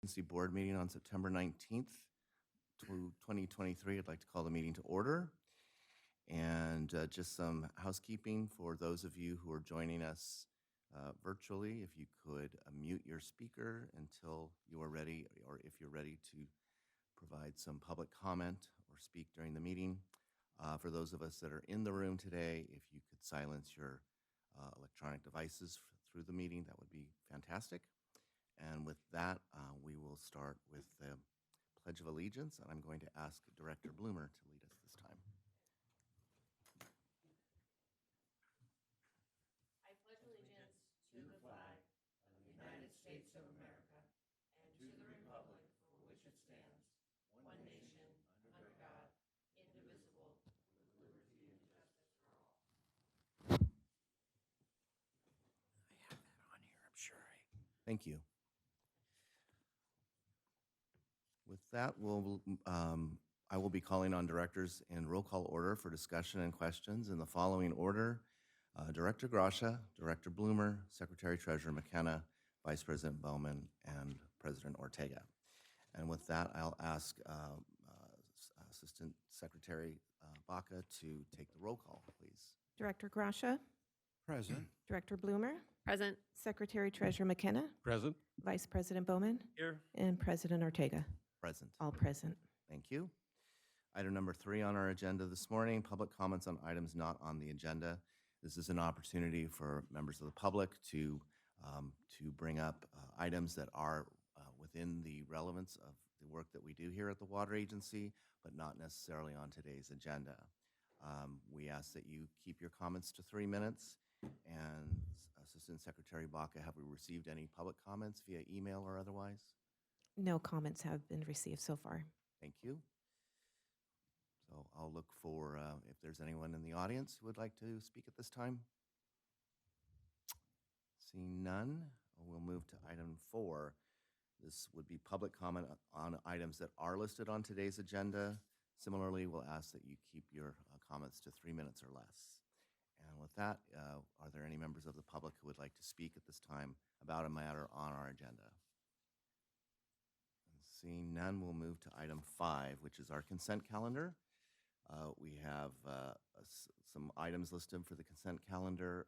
Agency Board meeting on September 19th, 2023. I'd like to call the meeting to order. And just some housekeeping for those of you who are joining us virtually. If you could mute your speaker until you are ready, or if you're ready to provide some public comment or speak during the meeting. For those of us that are in the room today, if you could silence your electronic devices through the meeting, that would be fantastic. And with that, we will start with the Pledge of Allegiance, and I'm going to ask Director Bloomer to lead us this time. I pledge allegiance to the flag of the United States of America and to the republic for which it stands, one nation, under God, indivisible, with liberty and justice for all. I have that on here, I'm sure. Thank you. With that, I will be calling on directors in roll call order for discussion and questions in the following order. Director Grasha, Director Bloomer, Secretary Treasurer McKenna, Vice President Bowman, and President Ortega. And with that, I'll ask Assistant Secretary Baca to take the roll call, please. Director Grasha, Present. Director Bloomer, Present. Secretary Treasurer McKenna, Present. Vice President Bowman, Here. and President Ortega. Present. All present. Thank you. Item number 3 on our agenda this morning, public comments on items not on the agenda. This is an opportunity for members of the public to bring up items that are within the relevance of the work that we do here at the Water Agency, but not necessarily on today's agenda. We ask that you keep your comments to 3 minutes. And Assistant Secretary Baca, have we received any public comments via email or otherwise? No comments have been received so far. Thank you. So I'll look for if there's anyone in the audience who would like to speak at this time. Seeing none, we'll move to item 4. This would be public comment on items that are listed on today's agenda. Similarly, we'll ask that you keep your comments to 3 minutes or less. And with that, are there any members of the public who would like to speak at this time about a matter on our agenda? And seeing none, we'll move to item 5, which is our consent calendar. We have some items listed for the consent calendar.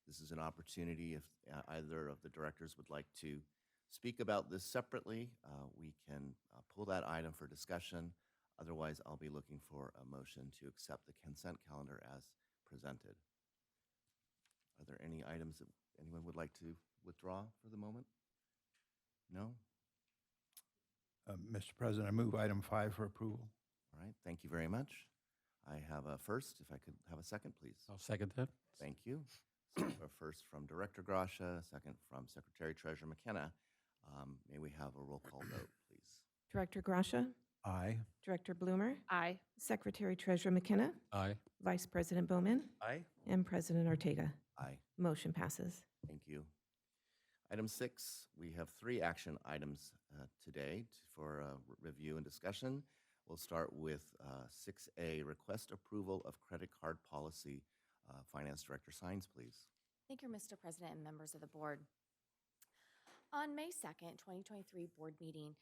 This is an opportunity if either of the directors would like to speak about this separately. We can pull that item for discussion. Otherwise, I'll be looking for a motion to accept the consent calendar as presented. Are there any items that anyone would like to withdraw for the moment? No? Mr. President, I move item 5 for approval. All right, thank you very much. I have a first. If I could have a second, please. I'll second that. Thank you. So a first from Director Grasha, a second from Secretary Treasurer McKenna. May we have a roll call vote, please? Director Grasha, Aye. Director Bloomer, Aye. Secretary Treasurer McKenna, Aye. Vice President Bowman, Aye. and President Ortega. Aye. Motion passes. Thank you. Item 6, we have 3 action items today for review and discussion. We'll start with 6A, request approval of credit card policy. Finance Director Sines, please. Thank you, Mr. President and members of the board. On May 2nd, 2023 board meeting,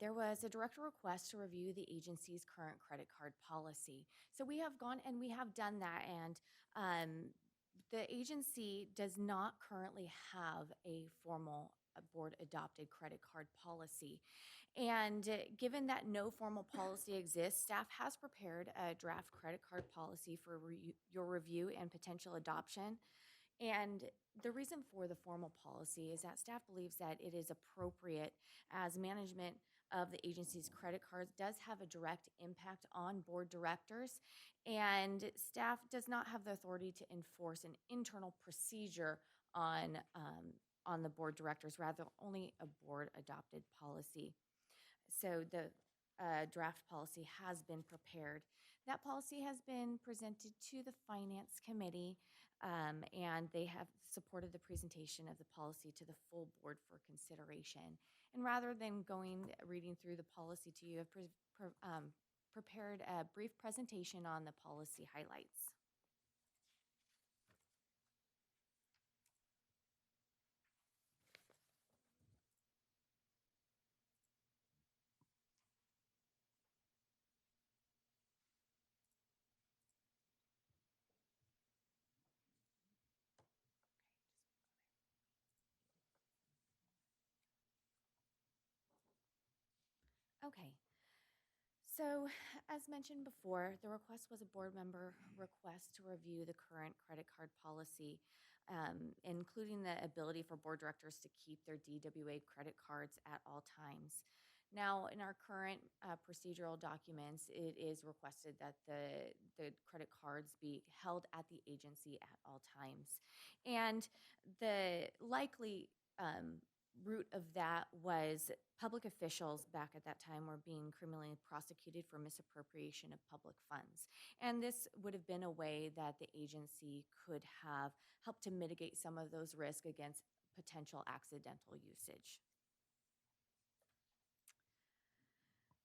there was a director request to review the agency's current credit card policy. So we have gone and we have done that, and the agency does not currently have a formal board-adopted credit card policy. And given that no formal policy exists, staff has prepared a draft credit card policy for your review and potential adoption. And the reason for the formal policy is that staff believes that it is appropriate as management of the agency's credit cards does have a direct impact on board directors, and staff does not have the authority to enforce an internal procedure on the board directors, rather only a board-adopted policy. So the draft policy has been prepared. That policy has been presented to the Finance Committee, and they have supported the presentation of the policy to the full board for consideration. And rather than reading through the policy to you, I've prepared a brief presentation on the policy highlights. Okay. So, as mentioned before, the request was a board member request to review the current credit card policy, including the ability for board directors to keep their DWA credit cards at all times. Now, in our current procedural documents, it is requested that the credit cards be held at the agency at all times. And the likely root of that was public officials back at that time were being criminally prosecuted for misappropriation of public funds. And this would have been a way that the agency could have helped to mitigate some of those risks against potential accidental usage.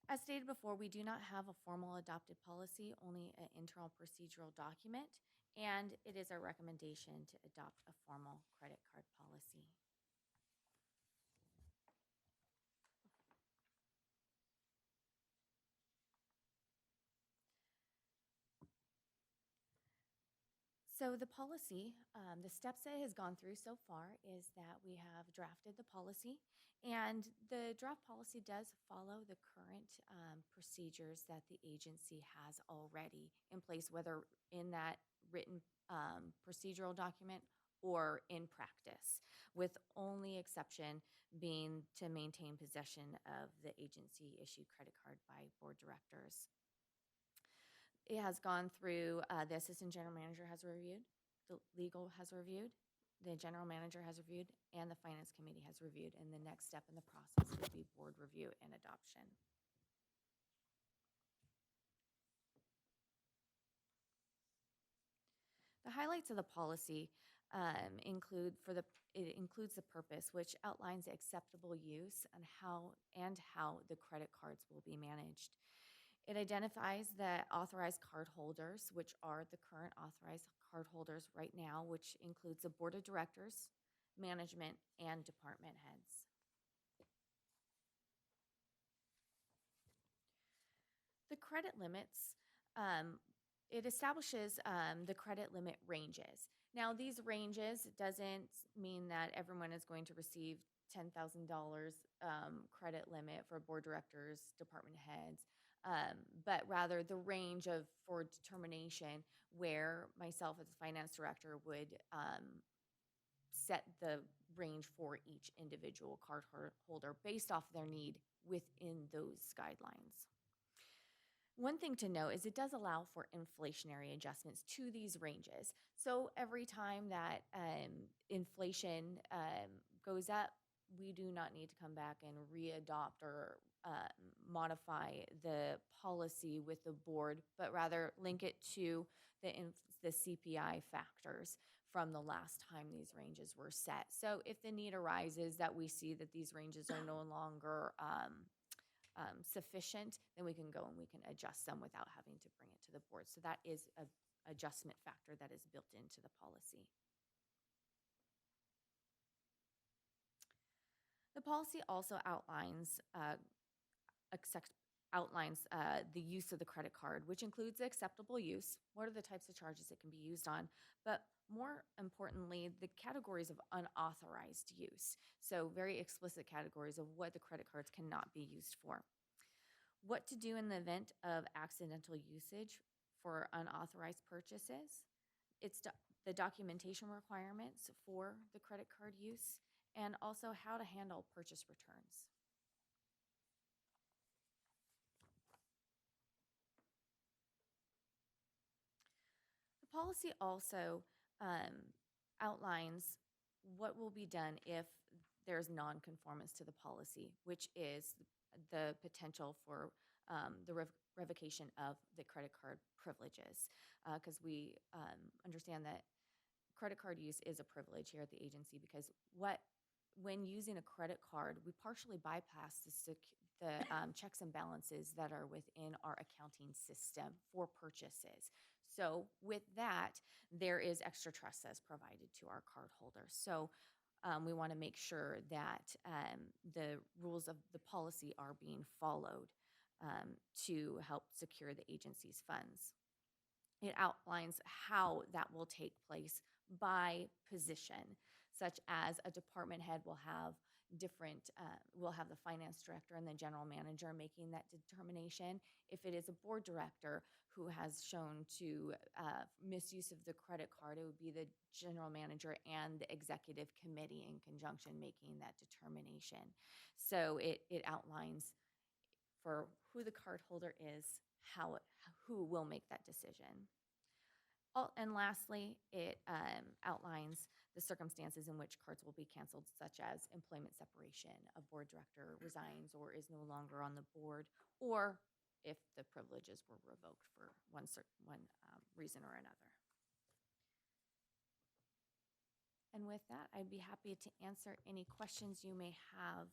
As stated before, we do not have a formal adopted policy, only an internal procedural document, and it is our recommendation to adopt a formal credit card policy. So the policy, the steps that it has gone through so far is that we have drafted the policy, and the draft policy does follow the current procedures that the agency has already in place, whether in that written procedural document or in practice, with only exception being to maintain possession of the agency issued credit card by board directors. It has gone through, the assistant general manager has reviewed, the legal has reviewed, the general manager has reviewed, and the finance committee has reviewed. And the next step in the process would be board review and adoption. The highlights of the policy it includes the purpose, which outlines the acceptable use and how the credit cards will be managed. It identifies the authorized cardholders, which are the current authorized cardholders right now, which includes the board of directors, management, and department heads. The credit limits, it establishes the credit limit ranges. Now, these ranges doesn't mean that everyone is going to receive $10,000 credit limit for board directors, department heads, but rather the range for determination where myself as a finance director would set the range for each individual card holder based off their need within those guidelines. One thing to note is it does allow for inflationary adjustments to these ranges. So every time that inflation goes up, we do not need to come back and readopt or modify the policy with the board, but rather link it to the CPI factors from the last time these ranges were set. So if the need arises that we see that these ranges are no longer sufficient, then we can go and we can adjust them without having to bring it to the board. So that is an adjustment factor that is built into the policy. The policy also outlines the use of the credit card, which includes the acceptable use. What are the types of charges it can be used on? But more importantly, the categories of unauthorized use. So very explicit categories of what the credit cards cannot be used for. What to do in the event of accidental usage for unauthorized purchases. It's the documentation requirements for the credit card use, and also how to handle purchase returns. The policy also outlines what will be done if there's nonconformance to the policy, which is the potential for the revocation of the credit card privileges, because we understand that credit card use is a privilege here at the agency, because when using a credit card, we partially bypass the checks and balances that are within our accounting system for purchases. So with that, there is extra trust that's provided to our cardholders. So we want to make sure that the rules of the policy are being followed to help secure the agency's funds. It outlines how that will take place by position, such as a department head will have different, we'll have the finance director and the general manager making that determination. If it is a board director who has shown to misuse of the credit card, it would be the general manager and the executive committee in conjunction making that determination. So it outlines for who the card holder is, who will make that decision. And lastly, it outlines the circumstances in which cards will be canceled, such as employment separation, a board director resigns or is no longer on the board, or if the privileges were revoked for one reason or another. And with that, I'd be happy to answer any questions you may have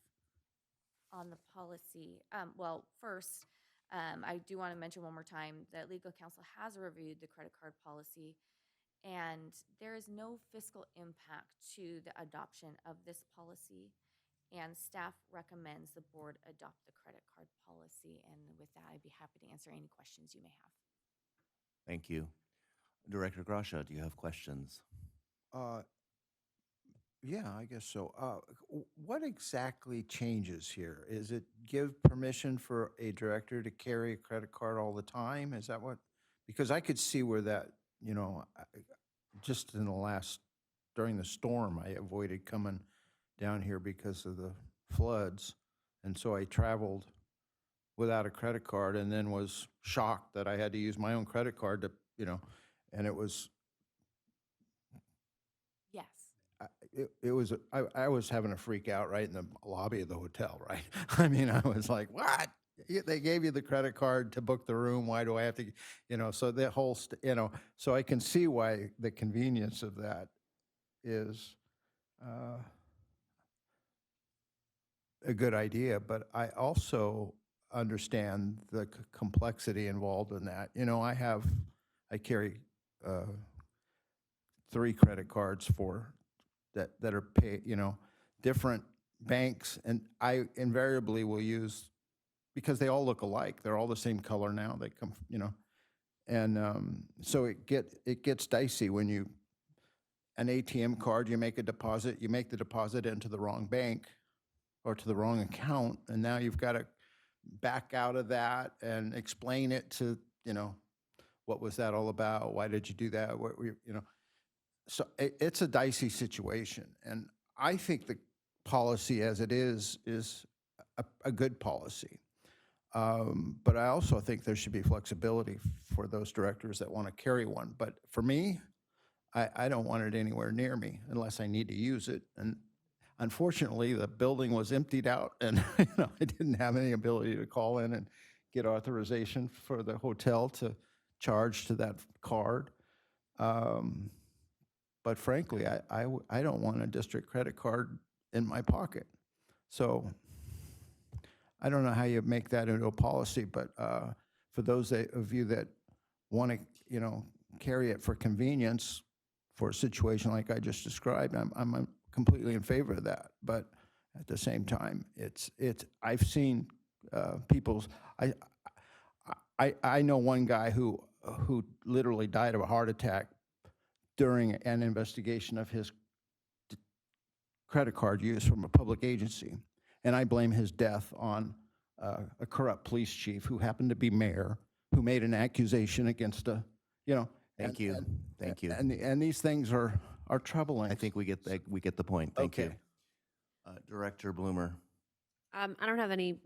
on the policy. Well, first, I do want to mention one more time that legal counsel has reviewed the credit card policy, and there is no fiscal impact to the adoption of this policy, and staff recommends the board adopt the credit card policy. And with that, I'd be happy to answer any questions you may have. Thank you. Director Grasha, do you have questions? Yeah, I guess so. What exactly changes here? Is it give permission for a director to carry a credit card all the time? Is that what? Because I could see where that, just in the during the storm, I avoided coming down here because of the floods. And so I traveled without a credit card and then was shocked that I had to use my own credit card to, and it was, Yes. I was having a freak out right in the lobby of the hotel, right? I mean, I was like, what? They gave you the credit card to book the room. Why do I have to, so the whole, so I can see why the convenience of that is a good idea. But I also understand the complexity involved in that. I carry 3 credit cards that are paid, different banks, and I invariably will use, because they all look alike. They're all the same color now. They come, and so it gets dicey when an ATM card, you make the deposit into the wrong bank or to the wrong account, and now you've got to back out of that and explain it to, what was that all about? Why did you do that? So it's a dicey situation, and I think the policy as it is a good policy. But I also think there should be flexibility for those directors that want to carry one. But for me, I don't want it anywhere near me unless I need to use it. And unfortunately, the building was emptied out, and I didn't have any ability to call in and get authorization for the hotel to charge to that card. But frankly, I don't want a district credit card in my pocket. So I don't know how you make that into a policy, but for those of you that want to, carry it for convenience for a situation like I just described, I'm completely in favor of that. But at the same time, I've seen people's. I know one guy who literally died of a heart attack during an investigation of his credit card use from a public agency. And I blame his death on a corrupt police chief who happened to be mayor, who made an accusation against Thank you. Thank you. And these things are troubling. I think we get the point. Thank you. Okay. Director Bloomer. I don't have any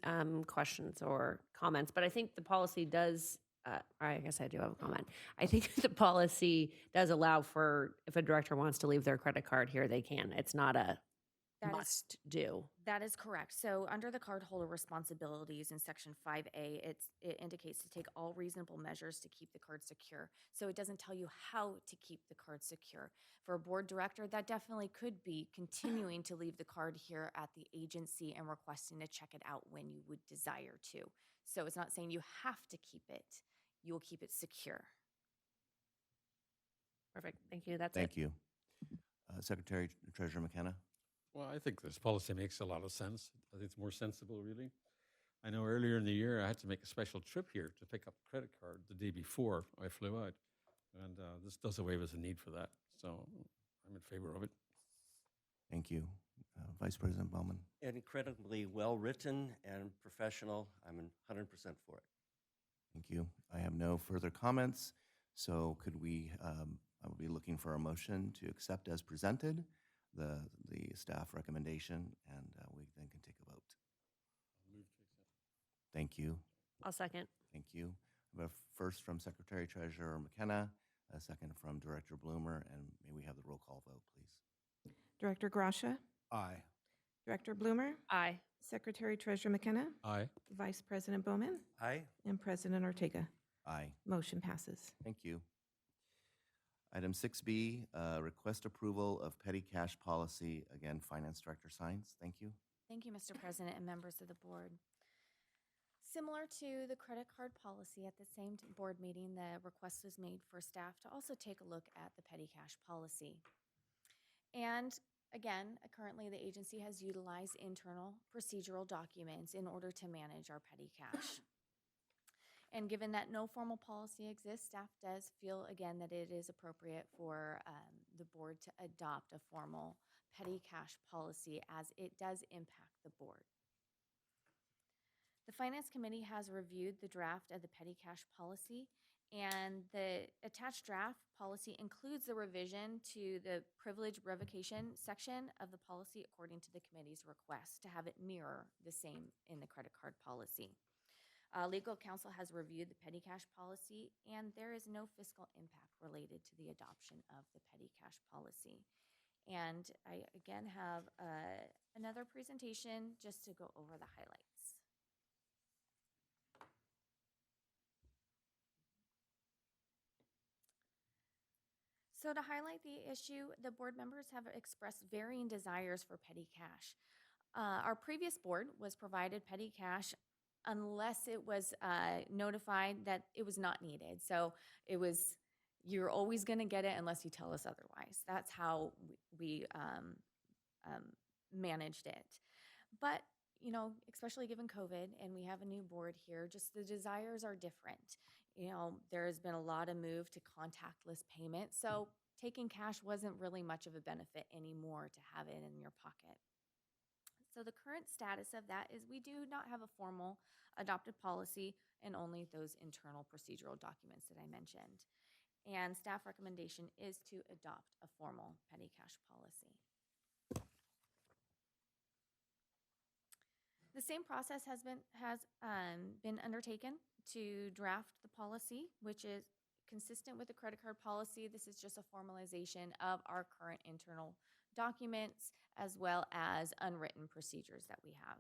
questions or comments, but I think the policy does, I guess I do have a comment. I think the policy does allow for, if a director wants to leave their credit card here, they can. It's not a That is- must do. That is correct. So under the cardholder responsibilities in Section 5A, it indicates to take all reasonable measures to keep the card secure. So it doesn't tell you how to keep the card secure. For a board director, that definitely could be continuing to leave the card here at the agency and requesting to check it out when you would desire to. So it's not saying you have to keep it. You will keep it secure. Perfect. Thank you. That's it. Thank you. Secretary Treasurer McKenna. Well, I think this policy makes a lot of sense. I think it's more sensible, really. I know earlier in the year I had to make a special trip here to pick up a credit card the day before I flew out. And this does away with the need for that. So I'm in favor of it. Thank you. Vice President Bowman. Incredibly well-written and professional. I'm 100% for it. Thank you. I have no further comments, so could we, I will be looking for a motion to accept as presented the staff recommendation, and we then can take a vote. Move to accept. Thank you. I'll second. Thank you. We have a first from Secretary Treasurer McKenna, a second from Director Bloomer, and may we have the roll call vote, please? Director Gracia, Aye. Director Bloomer, Aye. Secretary Treasurer McKenna, Aye. Vice President Bowman, Aye. and President Ortega. Aye. Motion passes. Thank you. Item 6B, request approval of petty cash policy. Again, Finance Director signs. Thank you. Thank you, Mr. President and members of the board. Similar to the credit card policy, at the same board meeting, the request was made for staff to also take a look at the petty cash policy. And again, currently the agency has utilized internal procedural documents in order to manage our petty cash. And given that no formal policy exists, staff does feel, again, that it is appropriate for the board to adopt a formal petty cash policy as it does impact the board. The Finance Committee has reviewed the draft of the petty cash policy, and the attached draft policy includes the revision to the privilege revocation section of the policy according to the committee's request to have it mirror the same in the credit card policy. Legal counsel has reviewed the petty cash policy, and there is no fiscal impact related to the adoption of the petty cash policy. And I again have another presentation just to go over the highlights. So to highlight the issue, the board members have expressed varying desires for petty cash. Our previous board was provided petty cash unless it was notified that it was not needed. So it was, you're always going to get it unless you tell us otherwise. That's how we managed it. But, you know, especially given COVID and we have a new board here, just the desires are different. You know, there has been a lot of move to contactless payment. So taking cash wasn't really much of a benefit anymore to have it in your pocket. So the current status of that is we do not have a formal adopted policy and only those internal procedural documents that I mentioned. And staff recommendation is to adopt a formal petty cash policy. The same process has been undertaken to draft the policy, which is consistent with the credit card policy. This is just a formalization of our current internal documents as well as unwritten procedures that we have.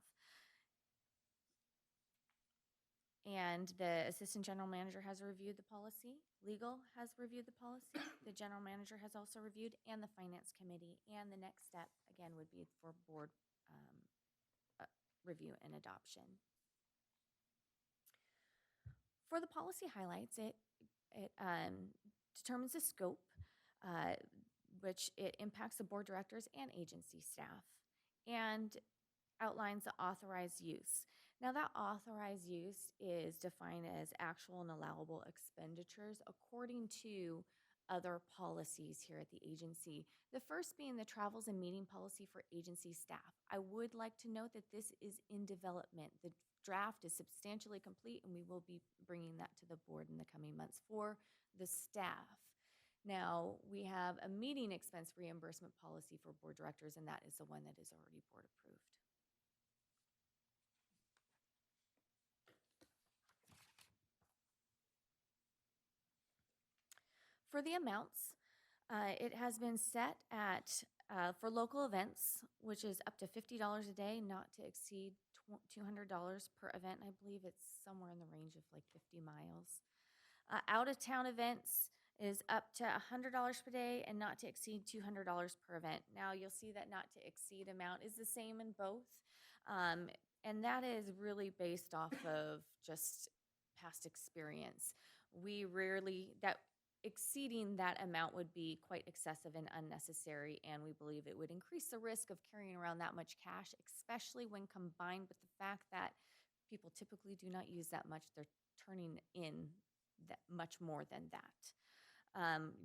And the assistant general manager has reviewed the policy. Legal has reviewed the policy. The general manager has also reviewed, and the finance committee. And the next step, again, would be for board review and adoption. For the policy highlights, it determines the scope, which it impacts the board directors and agency staff, and outlines the authorized use. Now, that authorized use is defined as actual and allowable expenditures according to other policies here at the agency. The first being the travels and meeting policy for agency staff. I would like to note that this is in development. The draft is substantially complete, and we will be bringing that to the board in the coming months for the staff. Now, we have a meeting expense reimbursement policy for board directors, and that is the one that is already board approved. For the amounts, it has been set at, for local events, which is up to $50 a day, not to exceed $200 per event. I believe it's somewhere in the range of like 50 miles. Out-of-town events is up to $100 per day and not to exceed $200 per event. Now, you'll see that not to exceed amount is the same in both. And that is really based off of just past experience. We rarely, exceeding that amount would be quite excessive and unnecessary, and we believe it would increase the risk of carrying around that much cash, especially when combined with the fact that people typically do not use that much. They're turning in that much more than that,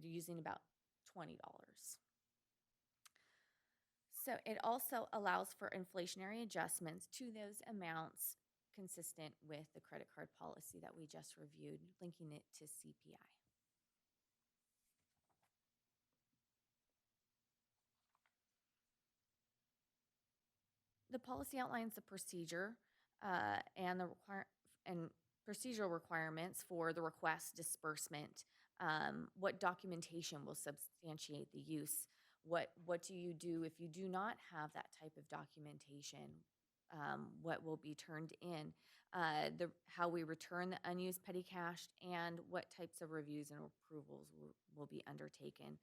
using about $20. So it also allows for inflationary adjustments to those amounts consistent with the credit card policy that we just reviewed, linking it to CPI. The policy outlines the procedure and the procedural requirements for the request disbursement. What documentation will substantiate the use? What do you do if you do not have that type of documentation? What will be turned in? How we return the unused petty cash, and what types of reviews and approvals will be undertaken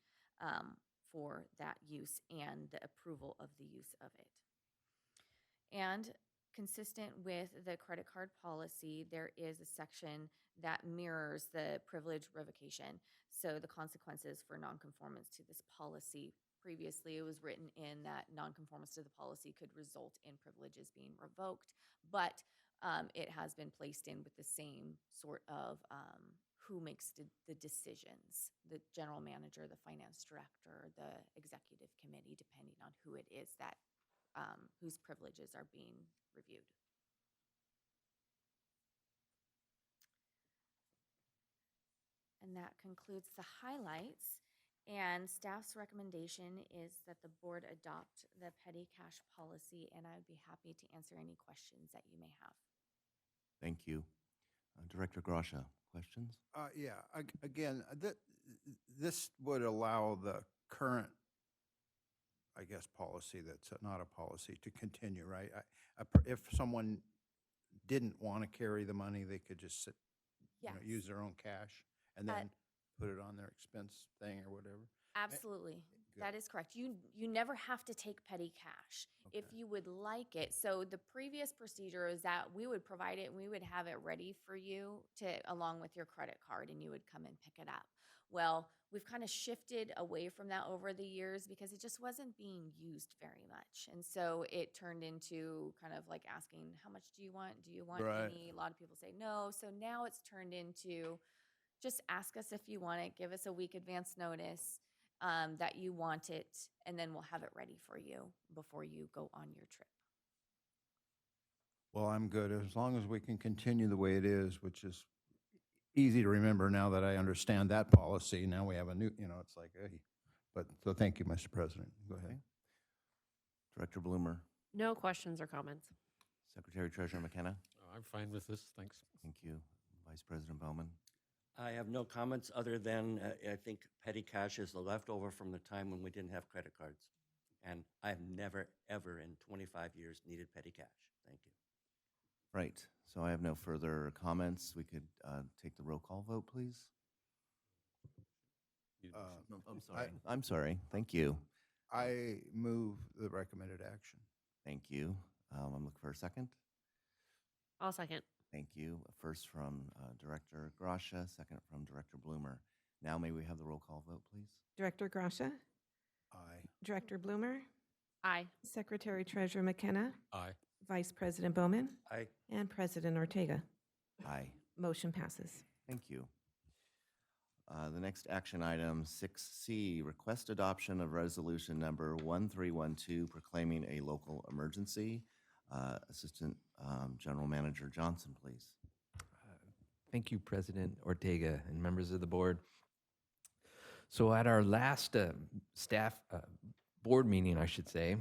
for that use and the approval of the use of it. And consistent with the credit card policy, there is a section that mirrors the privilege revocation. So the consequences for nonconformance to this policy. Previously, it was written in that nonconformance to the policy could result in privileges being revoked, but it has been placed in with the same sort of who makes the decisions, the general manager, the finance director, the executive committee, depending on who it is that whose privileges are being reviewed. And that concludes the highlights. And staff's recommendation is that the board adopt the petty cash policy, and I would be happy to answer any questions that you may have. Thank you. Director Grasha, questions? Yeah, again, this would allow the current, I guess, policy that's not a policy to continue, right? If someone didn't want to carry the money, they could just sit, Yes. use their own cash and then put it on their expense thing or whatever. Absolutely. Good. That is correct. You never have to take petty cash if Okay. you would like it. So the previous procedure is that we would provide it and we would have it ready for you along with your credit card, and you would come and pick it up. Well, we've kind of shifted away from that over the years because it just wasn't being used very much. And so it turned into kind of like asking, how much do you want? Do you want Right. any? A lot of people say no. So now it's turned into just ask us if you want it, give us a week advance notice that you want it, and then we'll have it ready for you before you go on your trip. Well, I'm good as long as we can continue the way it is, which is easy to remember now that I understand that policy. Now we have a new, it's like, hey. But so thank you, Mr. President. Go ahead. Okay. Director Bloomer, No questions or comments. Secretary Treasurer McKenna. I'm fine with this, thanks. Thank you. Vice President Bowman. I have no comments other than I think petty cash is the leftover from the time when we didn't have credit cards. And I've never, ever in 25 years needed petty cash. Thank you. Right. So I have no further comments. We could take the roll call vote, please. Need a motion? No, I'm sorry. I'm sorry. Thank you. I move the recommended action. Thank you. I'm looking for a second. I'll second. Thank you. First from Director Grasha, second from Director Bloomer. Now may we have the roll call vote, please? Director Grasha, Aye. Director Bloomer, Aye. Secretary Treasurer McKenna, Aye. Vice President Bowman, I and President Ortega. Aye. Motion passes. Thank you. The next action item, 6C, request adoption of resolution number 1312 proclaiming a local emergency. Assistant General Manager Johnson, please. Thank you, President Ortega and members of the board. So at our last staff board meeting, I should say,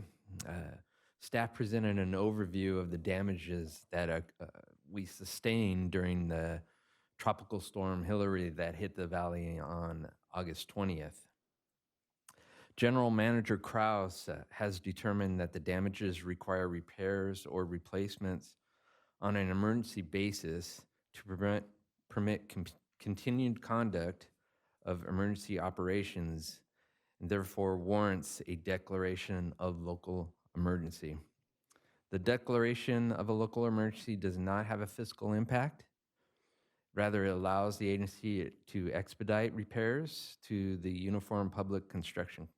staff presented an overview of the damages that we sustained during the tropical storm Hillary that hit the valley on August 20th. General Manager Krause has determined that the damages require repairs or replacements on an emergency basis to permit continued conduct of emergency operations, and therefore warrants a declaration of local emergency. The declaration of a local emergency does not have a fiscal impact. Rather, it allows the agency to expedite repairs to the Uniform Public Construction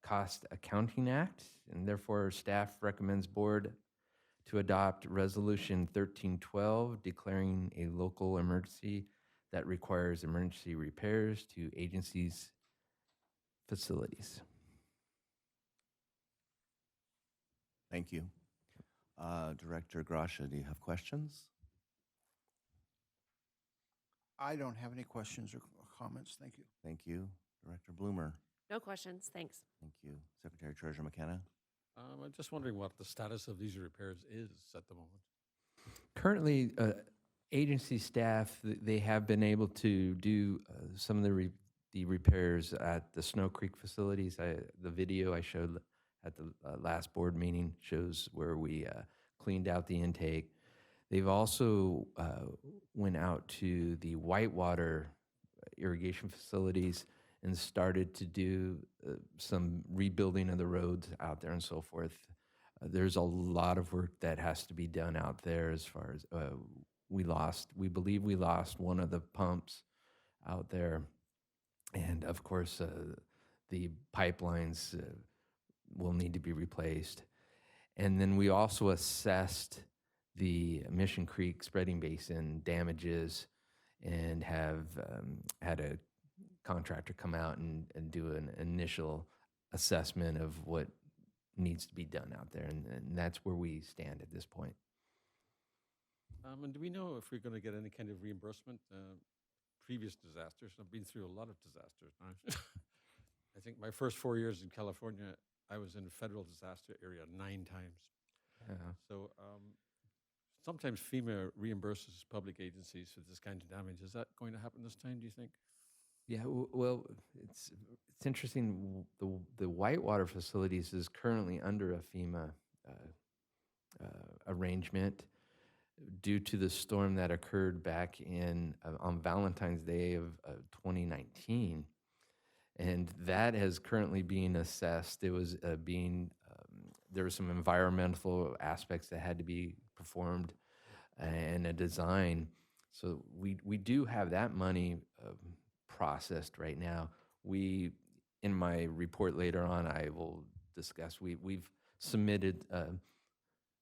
Cost Accounting Act, and therefore staff recommends board to adopt Resolution 1312 declaring a local emergency that requires emergency repairs to agencies' facilities. Thank you. Director Gracia, do you have questions? I don't have any questions or comments. Thank you. Thank you. Director Bloomer? No questions, thanks. Thank you. Secretary Treasurer McKenna? I'm just wondering what the status of these repairs is at the moment. Currently, agency staff, they have been able to do some of the repairs at the Snow Creek facilities. The video I showed at the last board meeting shows where we cleaned out the intake. They've also went out to the whitewater irrigation facilities and started to do some rebuilding of the roads out there and so forth. There's a lot of work that has to be done out there as far as we believe we lost one of the pumps out there. And of course, the pipelines will need to be replaced. And then we also assessed the Mission Creek spreading basin damages and have had a contractor come out and do an initial assessment of what needs to be done out there. And that's where we stand at this point. And do we know if we're going to get any kind of reimbursement? Previous disasters, I've been through a lot of disasters now. I think my first 4 years in California, I was in a federal disaster area 9 times. So sometimes FEMA reimburses public agencies for this kind of damage. Is that going to happen this time, do you think? Yeah, well, it's interesting. The whitewater facilities is currently under a FEMA arrangement due to the storm that occurred back in on Valentine's Day of 2019, and that is currently being assessed. It was there were some environmental aspects that had to be performed and a design. So we do have that money processed right now. In my report later on, I will discuss, we've submitted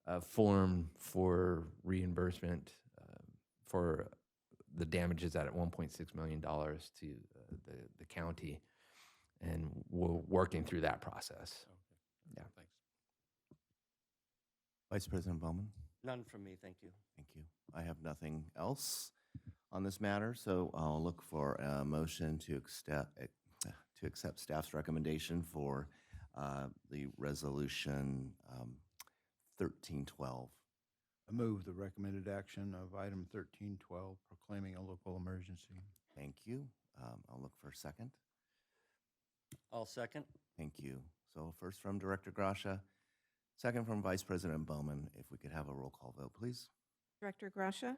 a form for reimbursement for the damages at $1.6 million to the county, and we're working through that process. Okay. Yeah. Thanks. Vice President Bowman? None from me, thank you. Thank you. I have nothing else on this matter, so I'll look for a motion to accept staff's recommendation for the resolution 1312. I move the recommended action of item 1312, proclaiming a local emergency. Thank you. I'll look for a second. I'll second. Thank you. So first from Director Gracia, second from Vice President Bowman. If we could have a roll call vote, please. Director Gracia,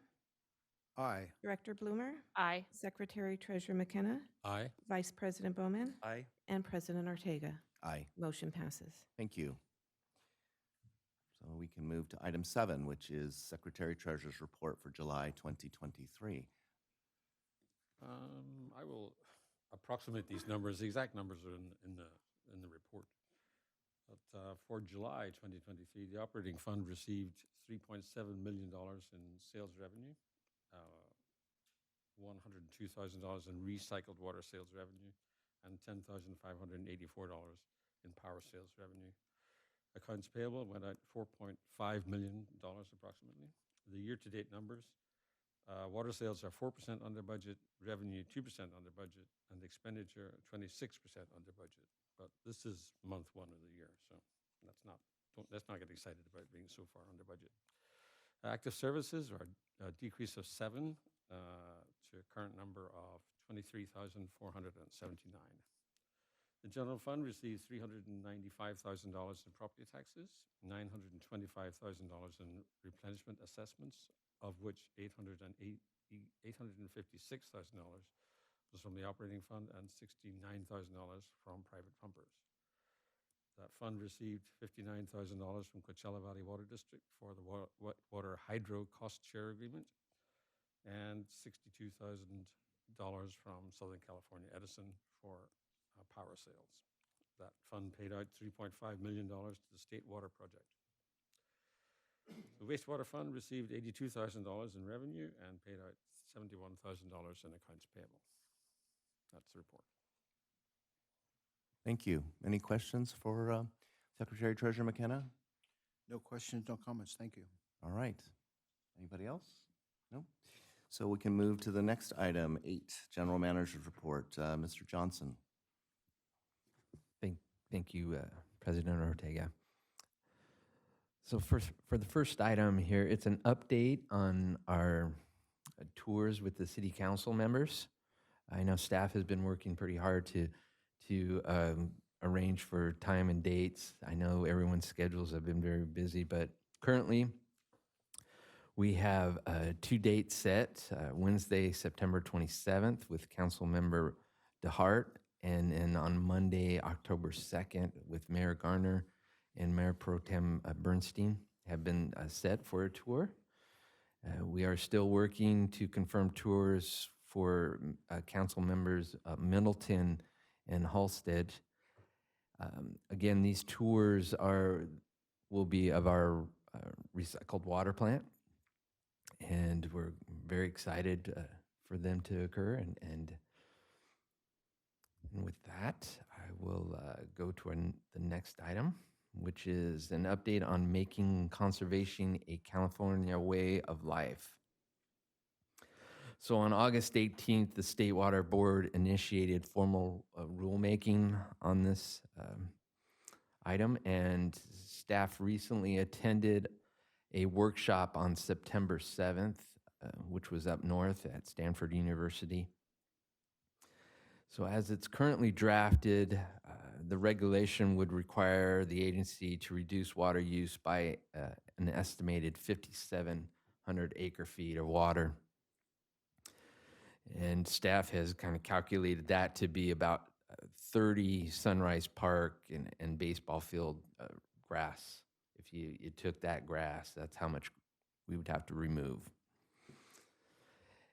Aye. Director Bloomer, Aye. Secretary Treasurer McKenna, Aye. Vice President Bowman, Aye. and President Ortega. Aye. Motion passes. Thank you. So we can move to item 7, which is Secretary Treasurer's report for July 2023. I will approximate these numbers. The exact numbers are in the report. But for July 2023, the operating fund received $3.7 million in sales revenue, $102,000 in recycled water sales revenue, and $10,584 in power sales revenue. Accounts payable went out $4.5 million approximately. The year-to-date numbers, water sales are 4% under budget, revenue 2% under budget, and expenditure 26% under budget. But this is month 1 of the year, so let's not get excited about being so far under budget. Active services are a decrease of 7 to a current number of 23,479. The general fund received $395,000 in property taxes, $925,000 in replenishment assessments, of which $856,000 was from the operating fund and $69,000 from private pumpers. That fund received $59,000 from Coachella Valley Water District for the water hydro cost share agreement, and $62,000 from Southern California Edison for power sales. That fund paid out $3.5 million to the state water project. The wastewater fund received $82,000 in revenue and paid out $71,000 in accounts payable. That's the report. Thank you. Any questions for Secretary Treasurer McKenna? No questions, no comments. Thank you. All right. Anybody else? No? So we can move to the next item, 8, General Manager's Report. Mr. Johnson. Thank you, President Ortega. So for the first item here, it's an update on our tours with the city council members. I know staff has been working pretty hard to arrange for time and dates. I know everyone's schedules have been very busy, but currently we have 2 dates set, Wednesday, September 27th with Council Member DeHart, and then on Monday, October 2nd with Mayor Garner and Mayor Pro Tem Bernstein have been set for a tour. We are still working to confirm tours for council members Middleton and Halsted. Again, these tours will be of our recycled water plant, and we're very excited for them to occur. And with that, I will go to the next item, which is an update on making conservation a California way of life. So on August 18th, the State Water Board initiated formal rulemaking on this item, and staff recently attended a workshop on September 7th, which was up north at Stanford University. So as it's currently drafted, the regulation would require the agency to reduce water use by an estimated 5,700 acre-feet of water. And staff has kind of calculated that to be about 30 Sunrise Park and baseball field grass. If you took that grass, that's how much we would have to remove.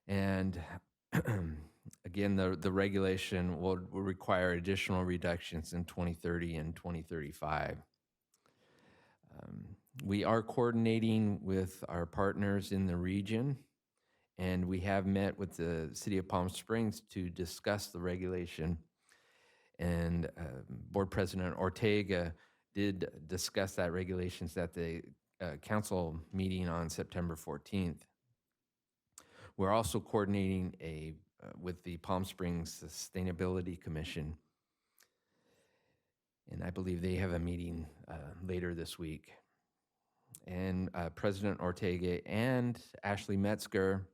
And again, the regulation will require additional reductions in 2030 and 2035. We are coordinating with our partners in the region, and we have met with the City of Palm Springs to discuss the regulation. And Board President Ortega did discuss that regulations at the council meeting on September 14th. We're also coordinating with the Palm Springs Sustainability Commission, and I believe they have a meeting later this week. And President Ortega and Ashley Metzger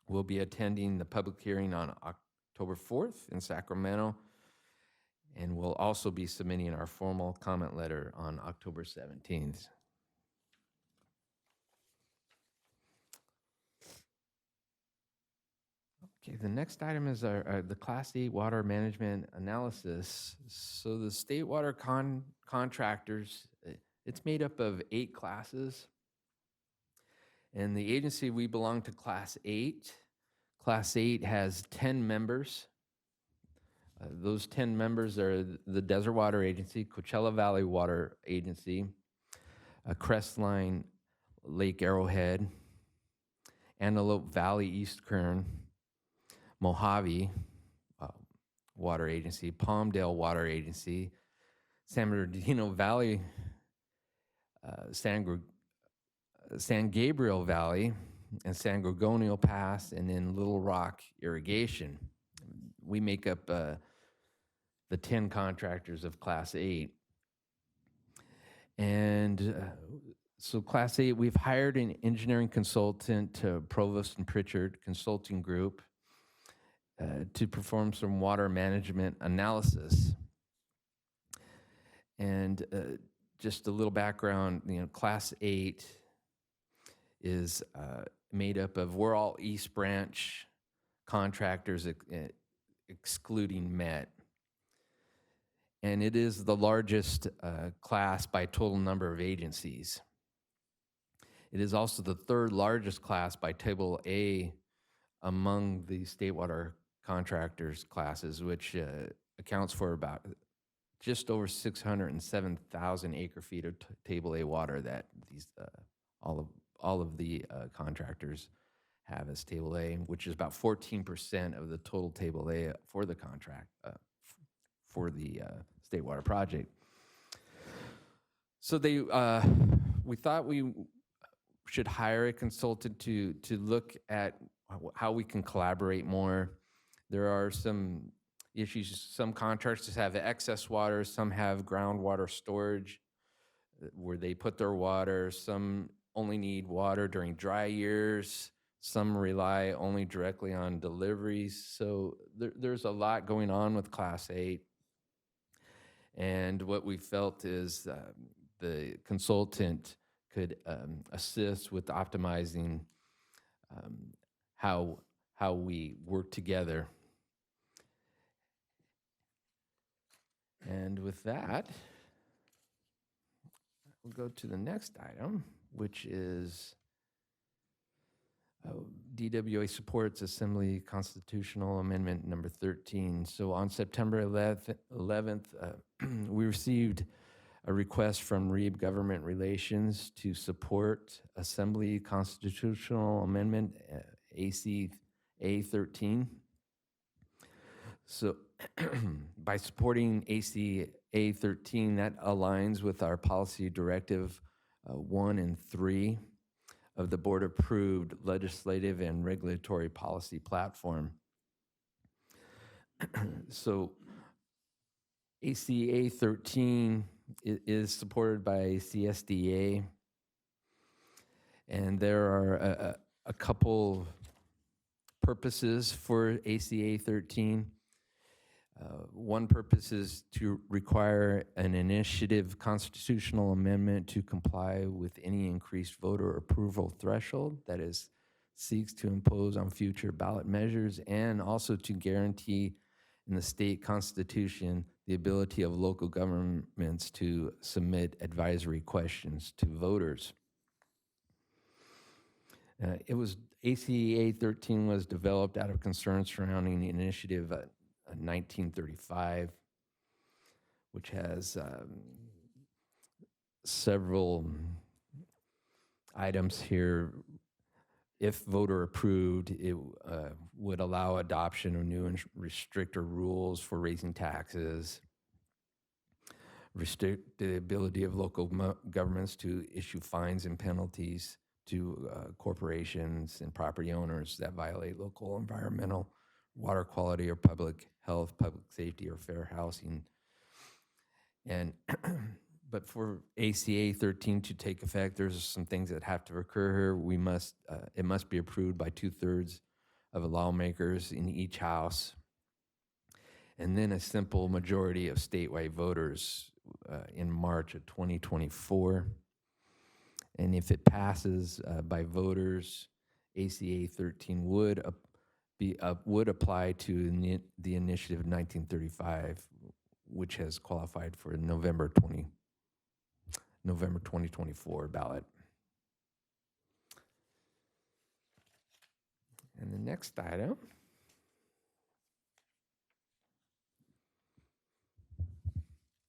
will be attending the public hearing on October 4th in Sacramento, and we'll also be submitting our formal comment letter on October 17th. Okay, the next item is the Class 8 water management analysis. So the state water contractors, it's made up of 8 classes. And the agency, we belong to Class 8. Class 8 has 10 members. Those 10 members are the Desert Water Agency, Coachella Valley Water Agency, Crestline Lake Arrowhead, Antelope Valley East Kern, Mojave Water Agency, Palmdale Water Agency, San Bernardino Valley, San Gabriel Valley, and San Gorgonio Pass, and then Little Rock Irrigation. We make up the 10 contractors of Class 8. And so Class 8, we've hired an engineering consultant to Provost and Pritchard Consulting Group to perform some water management analysis. And just a little background, Class 8 is made up of, we're all East Branch contractors excluding Met. And it is the largest class by total number of agencies. It is also the 3rd largest class by Table A among the state water contractors classes, which accounts for about just over 607,000 acre-feet of Table A water that these all of the contractors have as Table A, which is about 14% of the total Table A for the contract for the State Water Project. So we thought we should hire a consultant to look at how we can collaborate more. There are some issues. Some contractors have excess water, some have groundwater storage where they put their water. Some only need water during dry years. Some rely only directly on deliveries. So there's a lot going on with Class 8. And what we felt is the consultant could assist with optimizing how we work together. And with that, we'll go to the next item, which is DWA supports Assembly Constitutional Amendment number 13. So on September 11th, we received a request from Reeb Government Relations to support Assembly Constitutional Amendment ACA 13. So by supporting ACA 13, that aligns with our policy directive 1 and 3 of the board-approved legislative and regulatory policy platform. So ACA 13 is supported by CSDA, and there are a couple purposes for ACA 13. One purpose is to require an initiative constitutional amendment to comply with any increased voter approval threshold that is seeks to impose on future ballot measures, and also to guarantee in the state constitution the ability of local governments to submit advisory questions to voters. ACA 13 was developed out of concerns surrounding the initiative 1935, which has several items here. If voter approved, it would allow adoption of new and restrictor rules for raising taxes, restrict the ability of local governments to issue fines and penalties to corporations and property owners that violate local environmental, water quality, or public health, public safety, or fair housing. And but for ACA 13 to take effect, there's some things that have to occur here. It must be approved by 2/3 of the lawmakers in each house, and then a simple majority of statewide voters in March of 2024. And if it passes by voters, ACA 13 would apply to the initiative 1935, which has qualified for November 2024 ballot. And the next item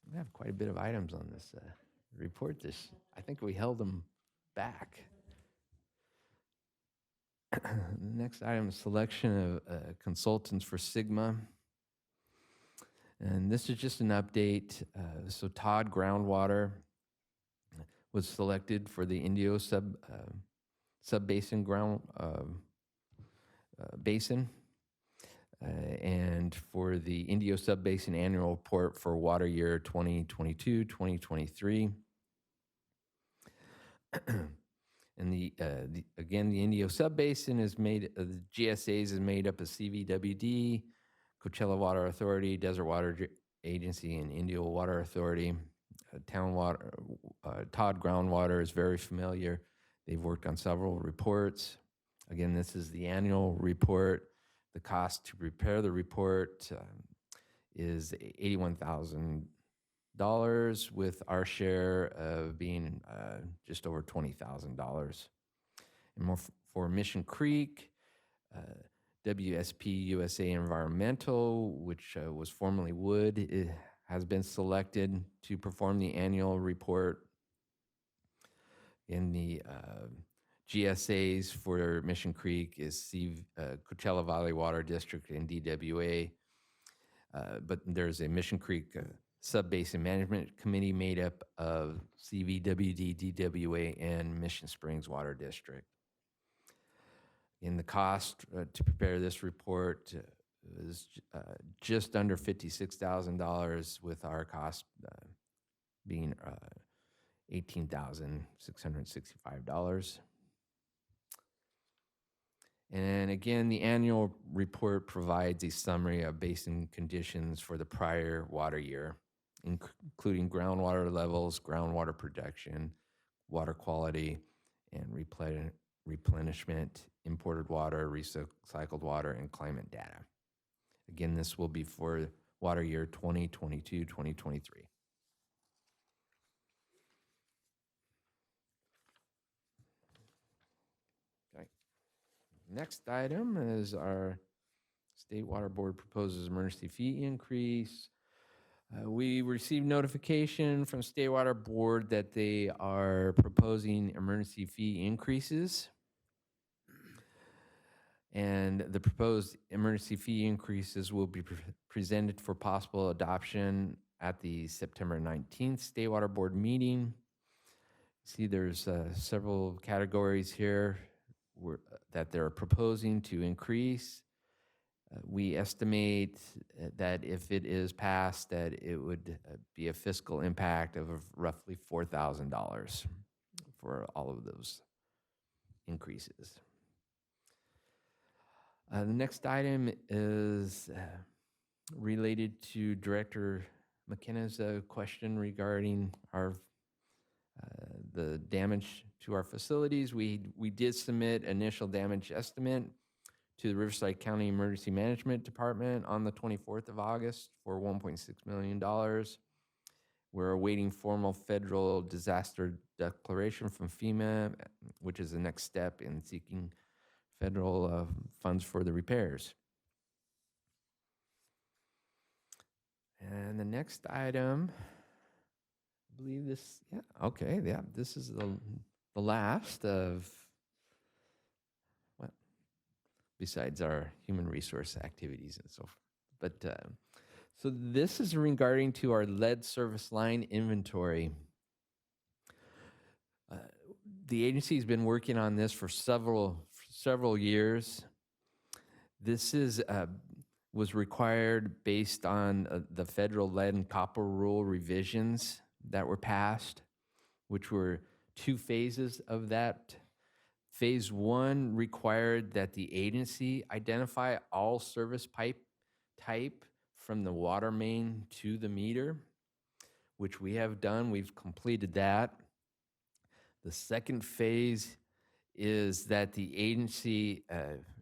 we have quite a bit of items on this report. I think we held them back. The next item is selection of consultants for Sigma. And this is just an update. So Todd Groundwater was selected for the Indio sub-basin basin. And for the Indio Sub-Basin Annual Report for water year 2022-2023. And again, the Indio Sub-Basin is made, the GSAs is made up of CVWD, Coachella Water Authority, Desert Water Agency, and Indio Water Authority. Todd Groundwater is very familiar. They've worked on several reports. Again, this is the annual report. The cost to prepare the report is $81,000, with our share of being just over $20,000. And more for Mission Creek, WSP USA Environmental, which was formerly Wood, it has been selected to perform the annual report. In the GSAs for Mission Creek is Coachella Valley Water District and DWA, but there's a Mission Creek Sub-Basin Management Committee made up of CVWD, DWA, and Mission Springs Water District. In the cost to prepare this report is just under $56,000, with our cost being $18,665. And again, the annual report provides a summary of basin conditions for the prior water year, including groundwater levels, groundwater production, water quality, and replenishment, imported water, recycled water, and climate data. Again, this will be for water year 2022-2023. Okay. Next item is our State Water Board proposes emergency fee increase. We received notification from State Water Board that they are proposing emergency fee increases. And the proposed emergency fee increases will be presented for possible adoption at the September 19th State Water Board meeting. See, there's several categories here that they're proposing to increase. We estimate that if it is passed, that it would be a fiscal impact of roughly $4,000 for all of those increases. The next item is related to Director McKenna's question regarding our the damage to our facilities. We did submit initial damage estimate to the Riverside County Emergency Management Department on the 24th of August for $1.6 million. We're awaiting formal federal disaster declaration from FEMA, which is the next step in seeking federal funds for the repairs. And the next item, I believe this, this is the last of, well, besides our human resource activities and so forth. But, so this is regarding to our lead service line inventory. The agency has been working on this for several years. This was required based on the federal lead and copper rule revisions that were passed, which were 2 phases of that. Phase 1 required that the agency identify all service pipe type from the water main to the meter, which we have done. We've completed that. The second phase is that the agency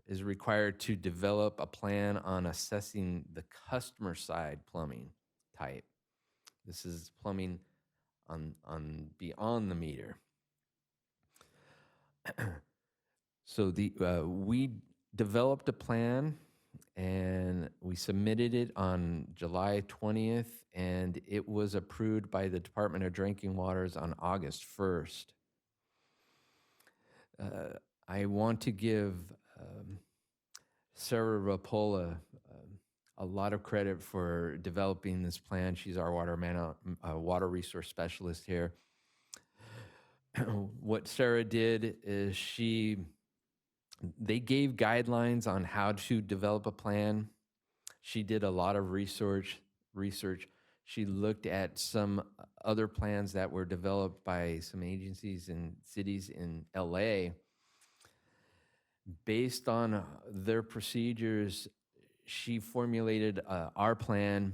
is required to develop a plan on assessing the customer side plumbing type. This is plumbing on beyond the meter. So we developed a plan and we submitted it on July 20th, and it was approved by the Department of Drinking Waters on August 1st. I want to give Sarah Rapola a lot of credit for developing this plan. She's our water resource specialist here. What Sarah did is they gave guidelines on how to develop a plan. She did a lot of research. She looked at some other plans that were developed by some agencies and cities in LA. Based on their procedures, she formulated our plan.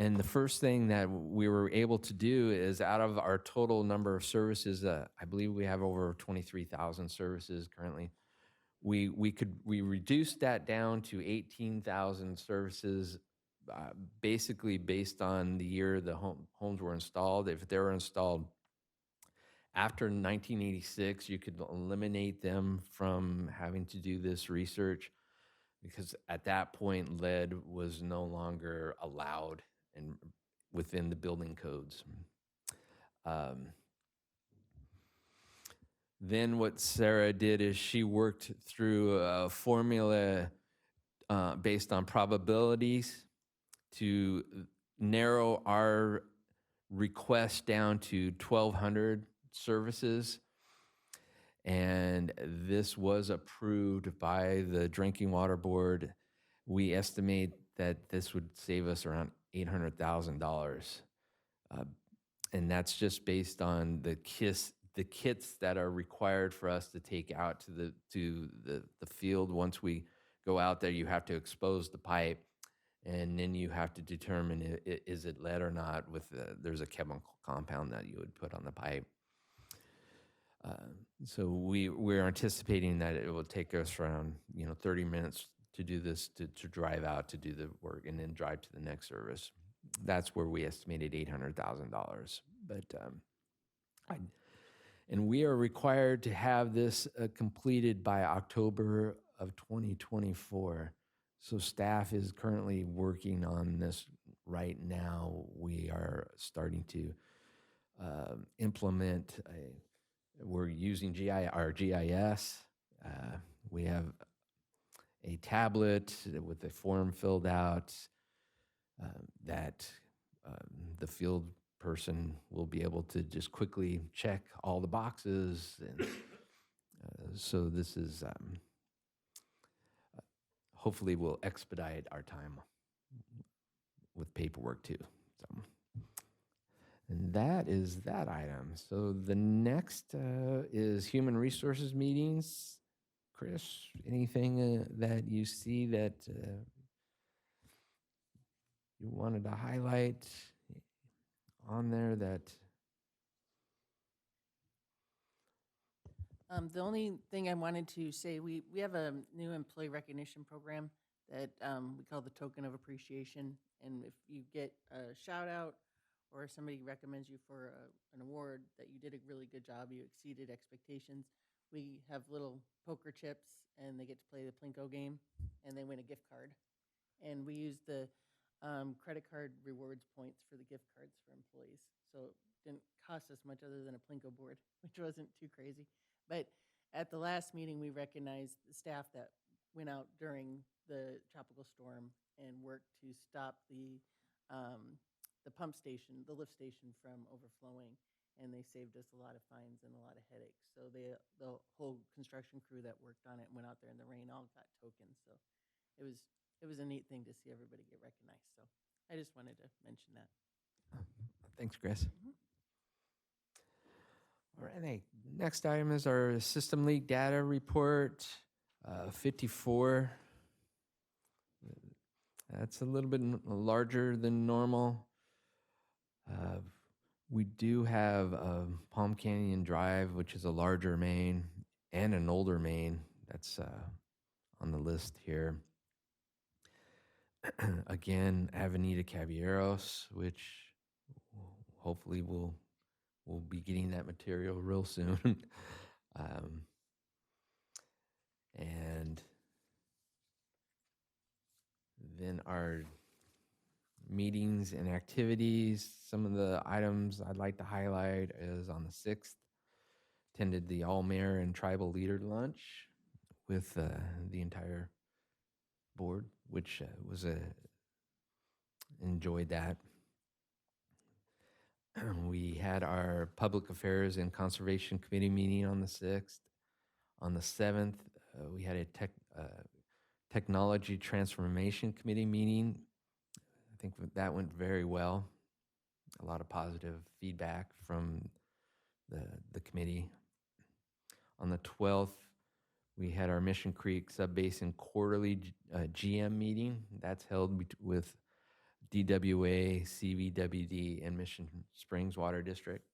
And the first thing that we were able to do is, out of our total number of services, I believe we have over 23,000 services currently. We reduced that down to 18,000 services, basically based on the year the homes were installed. If they were installed after 1986, you could eliminate them from having to do this research, because at that point, lead was no longer allowed and within the building codes. Then what Sarah did is she worked through a formula based on probabilities to narrow our request down to 1,200 services. And this was approved by the Drinking Water Board. We estimate that this would save us around $800,000. And that's just based on the kits that are required for us to take out to the field. Once we go out there, you have to expose the pipe, and then you have to determine is it lead or not. There's a chemical compound that you would put on the pipe. So we're anticipating that it will take us around 30 minutes to do this, to drive out to do the work, and then drive to the next service. That's where we estimated $800,000. But and we are required to have this completed by October of 2024. So staff is currently working on this right now. We are starting to implement we're using our GIS. We have a tablet with a form filled out that the field person will be able to just quickly check all the boxes. And so this is hopefully will expedite our time with paperwork too. So. And that is that item. So the next is human resources meetings. Chris, anything that you see that you wanted to highlight on there that? The only thing I wanted to say, we have a new employee recognition program that we call the Token of Appreciation. And if you get a shout out or somebody recommends you for an award that you did a really good job, you exceeded expectations, we have little poker chips and they get to play the Plinko game and they win a gift card. And we use the credit card rewards points for the gift cards for employees. So it didn't cost us much other than a Plinko board, which wasn't too crazy. But at the last meeting, we recognized the staff that went out during the tropical storm and worked to stop the pump station, the lift station from overflowing, and they saved us a lot of fines and a lot of headaches. So the whole construction crew that worked on it and went out there in the rain all got tokens. So it was a neat thing to see everybody get recognized. So I just wanted to mention that. Thanks, Chris. All right, next item is our system leak data report, 54. That's a little bit larger than normal. We do have Palm Canyon Drive, which is a larger main, and an older main that's on the list here. Again, Avenida Caballeros, which hopefully we'll be getting that material real soon. And then our meetings and activities, some of the items I'd like to highlight is on the 6th, attended the All-Mayor and Tribal Leader Lunch with the entire board, which was enjoyed that. We had our Public Affairs and Conservation Committee meeting on the 6th. On the 7th, we had a Technology Transformation Committee meeting. I think that went very well. A lot of positive feedback from the committee. On the 12th, we had our Mission Creek Subbasin quarterly GM meeting. That's held with DWA, CVWD, and Mission Springs Water District.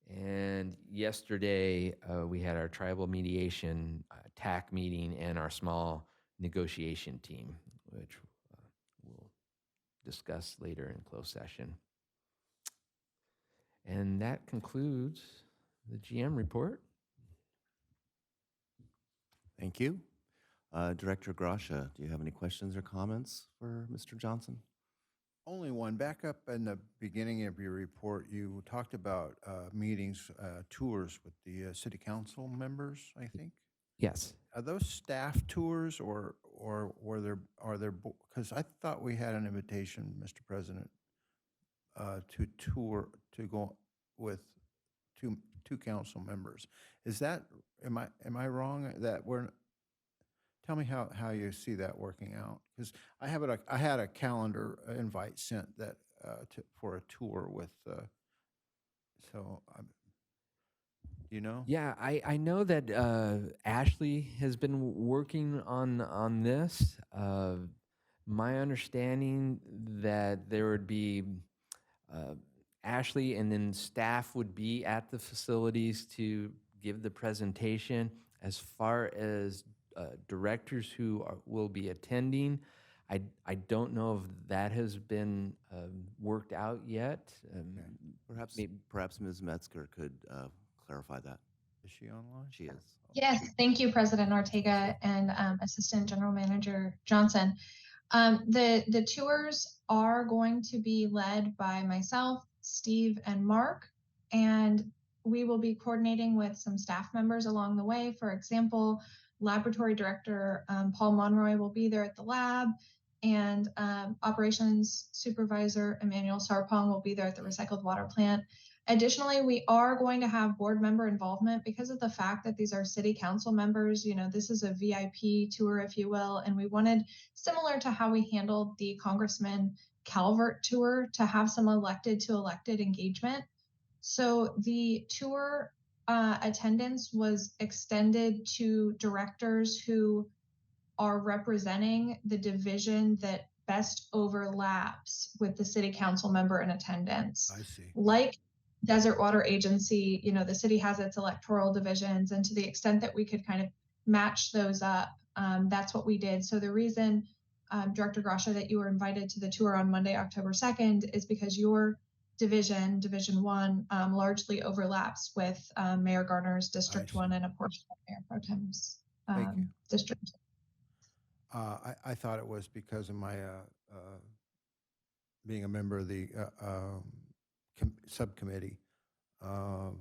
And yesterday, we had our tribal mediation TAC meeting and our small negotiation team, which we'll discuss later in closed session. And that concludes the GM report. Thank you. Director Grasha, do you have any questions or comments for Mr. Johnson? Only one. Back up in the beginning of your report, you talked about meetings, tours with the city council members, I think. Yes. Are those staff tours or or are there, because I thought we had an invitation, Mr. President, to tour, to go with two council members. Is that, am I wrong that tell me how you see that working out? Because I had a calendar invite sent that, for a tour with, so, you know? Yeah, I know that Ashley has been working on this. My understanding that there would be Ashley and then staff would be at the facilities to give the presentation. As far as directors who will be attending, I don't know if that has been worked out yet. Perhaps Ms. Metzger could clarify that. Is she online? She is. Yes, thank you, President Ortega and Assistant General Manager Johnson. The tours are going to be led by myself, Steve, and Mark, and we will be coordinating with some staff members along the way. For example, Laboratory Director Paul Monroy will be there at the lab, and Operations Supervisor Emmanuel Sarpong will be there at the recycled water plant. Additionally, we are going to have board member involvement because of the fact that these are city council members. You know, this is a VIP tour, if you will, and we wanted, similar to how we handled the Congressman Calvert tour, to have some elected to elected engagement. So the tour attendance was extended to directors who are representing the division that best overlaps with the city council member in attendance. I see. Like Desert Water Agency, you know, the city has its electoral divisions, and to the extent that we could kind of match those up, that's what we did. So the reason, Director Grasha, that you were invited to the tour on Monday, October 2nd, is because your division, Division 1, largely overlaps with Mayor Garner's District 1 and a portion of Mayor Pro Tem's Thank you. district. I thought it was because of my being a member of the subcommittee of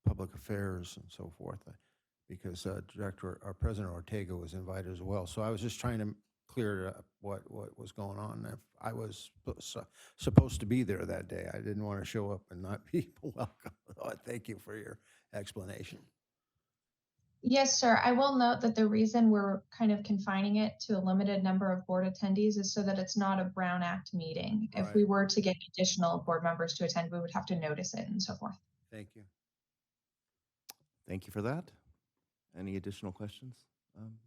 public affairs and so forth, because President Ortega was invited as well. So I was just trying to clear up what was going on. If I was supposed to be there that day, I didn't want to show up and not be welcome. Thank you for your explanation. Yes, sir. I will note that the reason we're kind of confining it to a limited number of board attendees is so that it's not a Brown Act meeting. Right. If we were to get additional board members to attend, we would have to notice it and so forth. Thank you. Thank you for that. Any additional questions,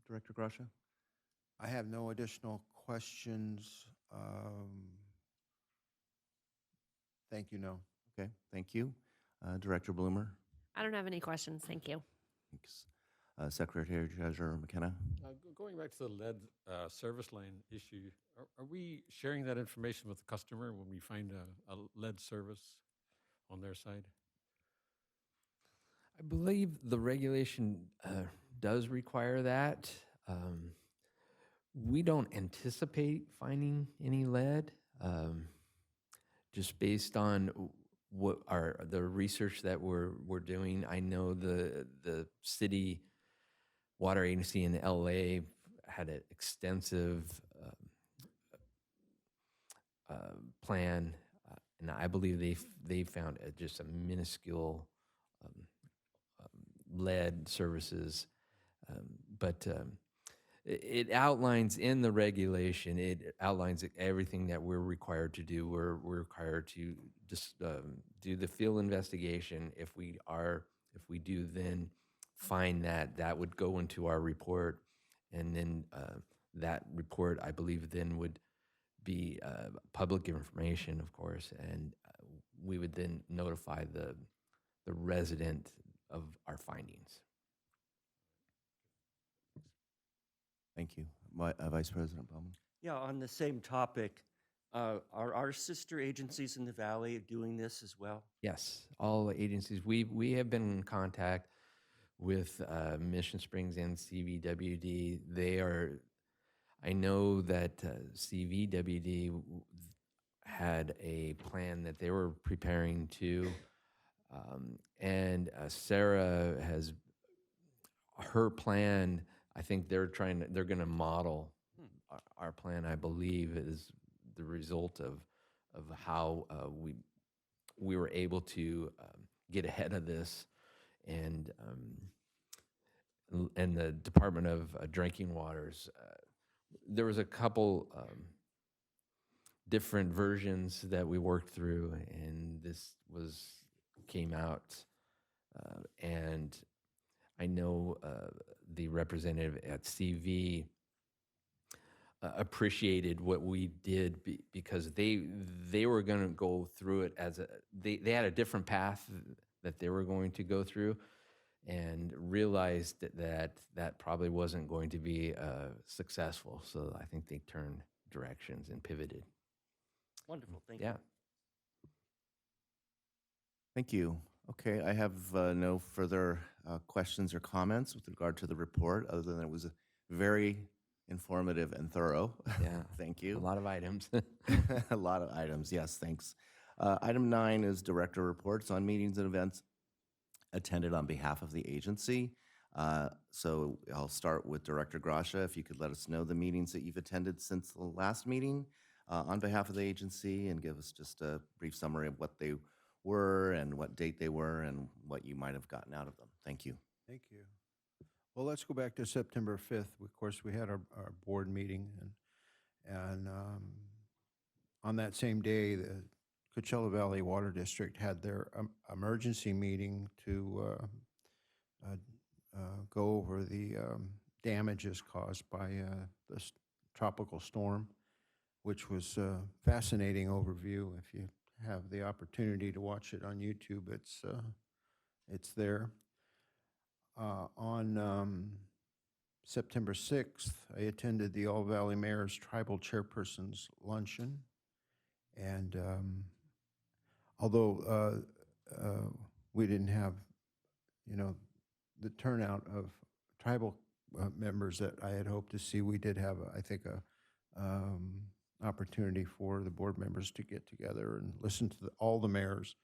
Director Grasha? I have no additional questions. Thank you, no. Okay, thank you. Director Bloomer? I don't have any questions. Thank you. Thanks. Secretary Treasurer McKenna? Going back to the lead service line issue, are we sharing that information with the customer when we find a lead service on their side? I believe the regulation does require that. We don't anticipate finding any lead, just based on what the research that we're doing. I know the city water agency in LA had an extensive plan, and I believe they found just a minuscule lead services, but it outlines in the regulation. It outlines everything that we're required to do. We're required to just do the field investigation. If we do then find that would go into our report, and then that report, I believe, then would be public information, of course, and we would then notify the resident of our findings. Thank you. Vice President Bowman? Yeah, on the same topic, are our sister agencies in the valley doing this as well? Yes, all the agencies. We have been in contact with Mission Springs and CVWD. I know that CVWD had a plan that they were preparing to, and Sarah has her plan. I think they're going to model our plan, I believe, is the result of how we were able to get ahead of this, and the Department of Drinking Waters. There was a couple different versions that we worked through, and this came out, and I know the representative at CV appreciated what we did because they were going to go through it as they had a different path that they were going to go through, and realized that probably wasn't going to be successful. So I think they turned directions and pivoted. Wonderful, thank you. Yeah. Thank you. Okay, I have no further questions or comments with regard to the report, other than it was very informative and thorough. Yeah. Thank you. A lot of items. A lot of items, yes, thanks. Item 9 is director reports on meetings and events attended on behalf of the agency. So I'll start with Director Gracia. If you could let us know the meetings that you've attended since the last meeting on behalf of the agency, and give us just a brief summary of what they were and what date they were and what you might have gotten out of them. Thank you. Thank you. Well, let's go back to September 5th. Of course, we had our board meeting, and on that same day, the Coachella Valley Water District had their emergency meeting to go over the damages caused by this tropical storm, which was a fascinating overview. If you have the opportunity to watch it on YouTube, it's there. On September 6th, I attended the All Valley Mayor's Tribal Chairpersons Luncheon, and although we didn't have, the turnout of tribal members that I had hoped to see, we did have, I think, a opportunity for the board members to get together and listen to all the mayors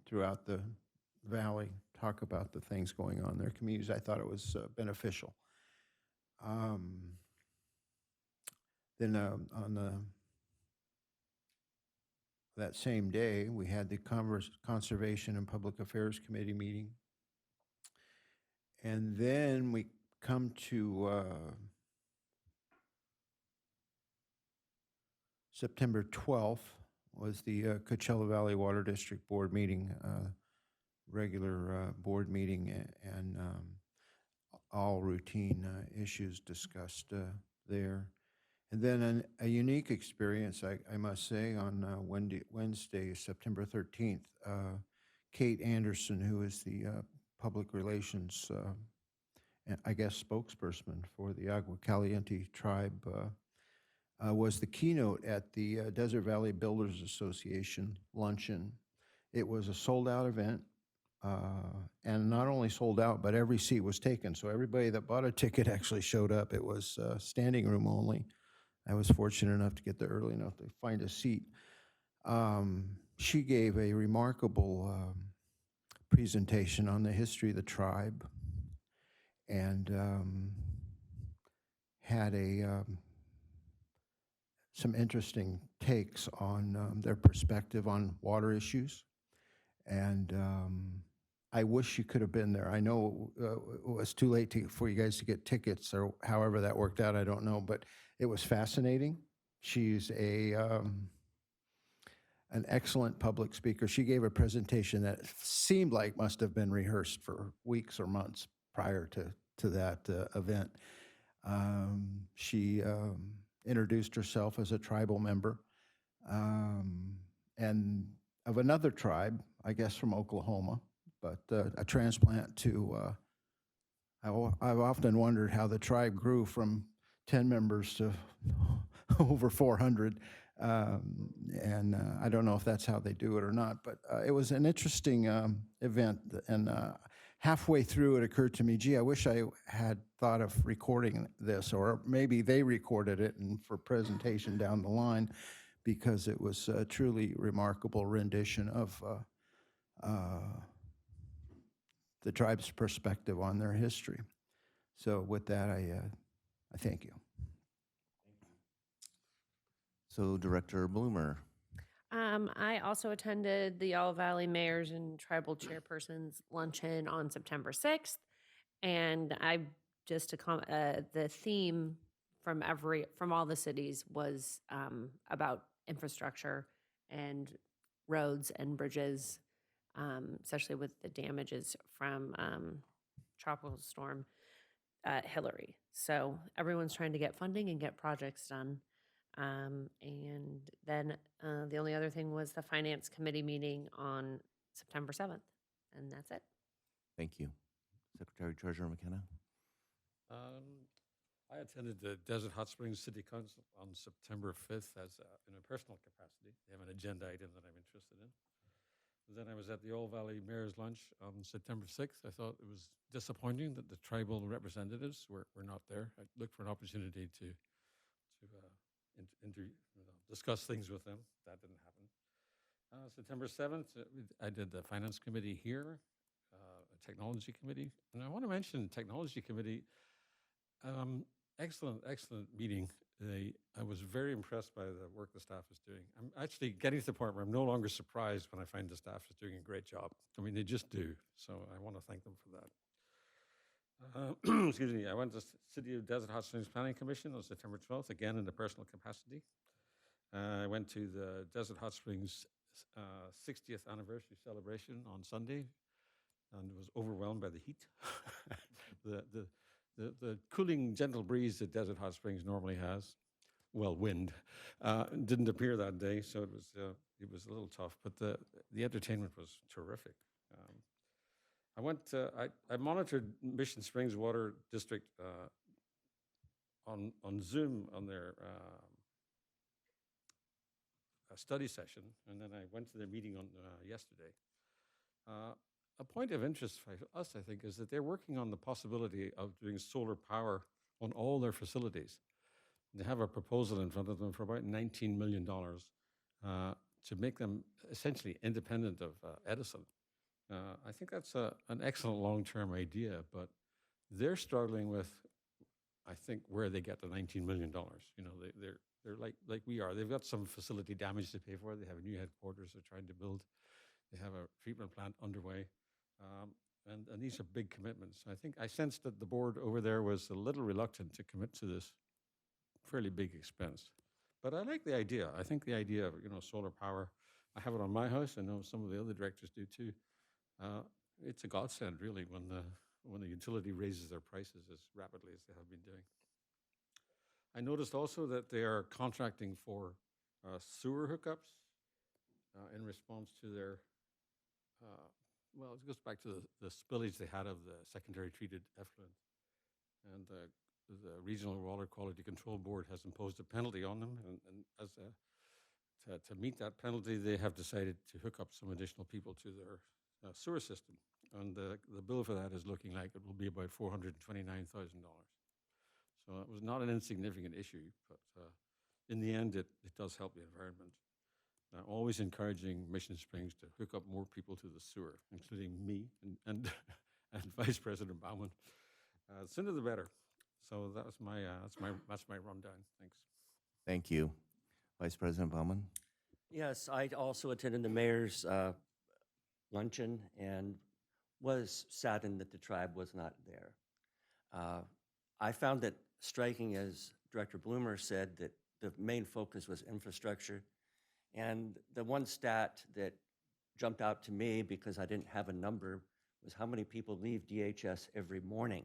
throughout the valley talk about the things going on in their communities. I thought it was beneficial. Then on that same day, we had the Conservation and Public Affairs Committee meeting. And then we come to September 12th was the Coachella Valley Water District Board meeting, regular board meeting, and all routine issues discussed there. And then a unique experience, I must say, on Wednesday, September 13th, Kate Anderson, who is the public relations, I guess, spokesperson for the Agua Caliente tribe, was the keynote at the Desert Valley Builders Association luncheon. It was a sold-out event, and not only sold out, but every seat was taken. So everybody that bought a ticket actually showed up. It was standing room only. I was fortunate enough to get there early enough to find a seat. She gave a remarkable presentation on the history of the tribe, and had some interesting takes on their perspective on water issues. And I wish you could have been there. I know it was too late for you guys to get tickets, or however that worked out, I don't know, but it was fascinating. She's an excellent public speaker. She gave a presentation that seemed like must have been rehearsed for weeks or months prior to that event. She introduced herself as a tribal member, and of another tribe, I guess from Oklahoma, but a transplant to, I've often wondered how the tribe grew from 10 members to over 400. And I don't know if that's how they do it or not, but it was an interesting event. And halfway through, it occurred to me, gee, I wish I had thought of recording this, or maybe they recorded it and for presentation down the line, because it was a truly remarkable rendition of the tribe's perspective on their history. So with that, I thank you. So Director Bloomer. I also attended the All Valley Mayors and Tribal Chairpersons Luncheon on September 6th. And just to the theme from all the cities was about infrastructure and roads and bridges, especially with the damages from Tropical Storm Hillary. So everyone's trying to get funding and get projects done. And then the only other thing was the Finance Committee meeting on September 7th. And that's it. Thank you. Secretary Treasurer McKenna. I attended the Desert Hot Springs City Council on September 5th in a personal capacity. They have an agenda item that I'm interested in. Then I was at the All Valley Mayor's Lunch on September 6th. I thought it was disappointing that the tribal representatives were not there. I looked for an opportunity to discuss things with them. That didn't happen. September 7th, I did the Finance Committee here, a Technology Committee. And I want to mention Technology Committee. Excellent meeting. I was very impressed by the work the staff is doing. I'm actually getting to the point where I'm no longer surprised when I find the staff is doing a great job. I mean, they just do. So I want to thank them for that. Excuse me. I went to City of Desert Hot Springs Planning Commission on September 12th, again in a personal capacity. I went to the Desert Hot Springs 60th anniversary celebration on Sunday and was overwhelmed by the heat. The cooling, gentle breeze that Desert Hot Springs normally has, well, wind, didn't appear that day, so it was a little tough. But the entertainment was terrific. I monitored Mission Springs Water District on Zoom on their study session, and then I went to their meeting on yesterday. A point of interest for us, I think, is that they're working on the possibility of doing solar power on all their facilities. They have a proposal in front of them for about $19 million to make them essentially independent of Edison. I think that's an excellent long-term idea, but they're struggling with, I think, where they get the $19 million. You know, they're like we are. They've got some facility damage to pay for. They have a new headquarters they're trying to build. They have a treatment plant underway. And these are big commitments. I sensed that the board over there was a little reluctant to commit to this fairly big expense. But I like the idea. I think the idea of, solar power, I have it on my house. I know some of the other directors do too. It's a godsend, really, when the utility raises their prices as rapidly as they have been doing. I noticed also that they are contracting for sewer hookups in response to their well, it goes back to the spillage they had of the secondary treated effluent. And the Regional Water Quality Control Board has imposed a penalty on them. And to meet that penalty, they have decided to hook up some additional people to their sewer system. And the bill for that is looking like it will be about $429,000. So it was not an insignificant issue, but in the end, it does help the environment. Always encouraging Mission Springs to hook up more people to the sewer, including me and Vice President Bauman. Sooner the better. So that's my rundown. Thanks. Thank you. Vice President Bauman. Yes, I also attended the mayor's luncheon and was saddened that the tribe was not there. I found that striking, as Director Bloomer said, that the main focus was infrastructure. And the one stat that jumped out to me, because I didn't have a number, was how many people leave DHS every morning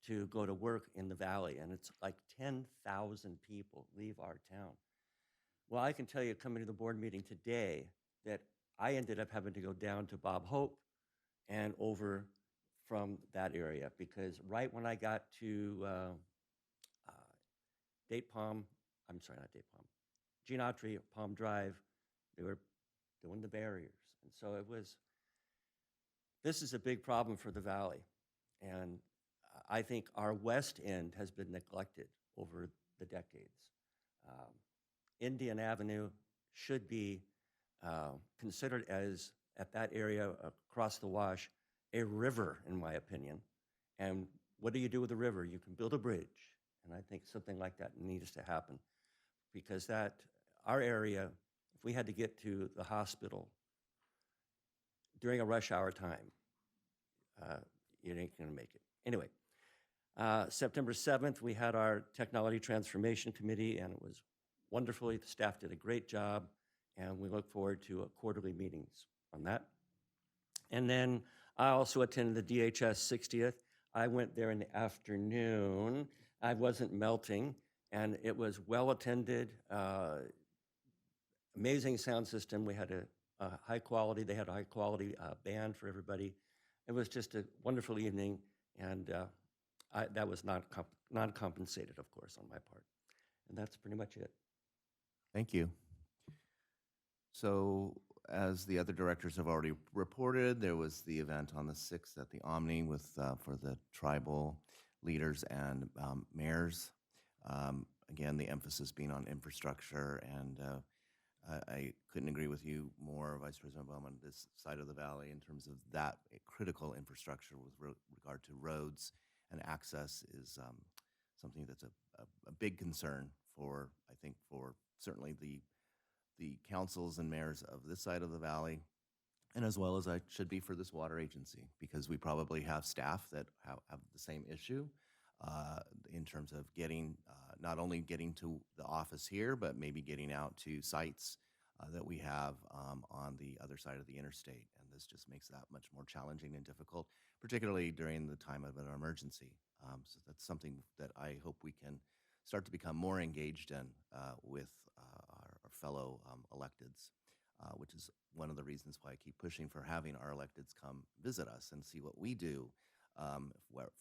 to go to work in the valley. And it's like 10,000 people leave our town. Well, I can tell you, coming to the board meeting today, that I ended up having to go down to Bob Hope and over from that area, because right when I got to Gene Autry, Palm Drive, they were doing the barriers. And so this is a big problem for the valley. And I think our west end has been neglected over the decades. Indian Avenue should be considered as, at that area across the wash, a river, in my opinion. And what do you do with the river? You can build a bridge. And I think something like that needs to happen because our area, if we had to get to the hospital during a rush hour time, you ain't gonna make it. Anyway, September 7th, we had our Technology Transformation Committee, and it was wonderful. The staff did a great job, and we look forward to quarterly meetings on that. And then I also attended the DHS 60th. I went there in the afternoon. I wasn't melting, and it was well-attended, amazing sound system. We had a high quality, they had a high-quality band for everybody. It was just a wonderful evening, and that was non-compensated, of course, on my part. And that's pretty much it. Thank you. So, as the other directors have already reported, there was the event on the 6th at the Omni with for the tribal leaders and mayors. Again, the emphasis being on infrastructure, and I couldn't agree with you more, Vice President Bowman, this side of the valley in terms of that critical infrastructure with regard to roads and access is something that's a big concern for, I think, for certainly the councils and mayors of this side of the valley, and as well as I should be for this water agency, because we probably have staff that have the same issue in terms of getting, not only getting to the office here, but maybe getting out to sites that we have on the other side of the interstate. And this just makes that much more challenging and difficult, particularly during the time of an emergency. So that's something that I hope we can start to become more engaged in with our fellow electeds, which is one of the reasons why I keep pushing for having our electeds come visit us and see what we do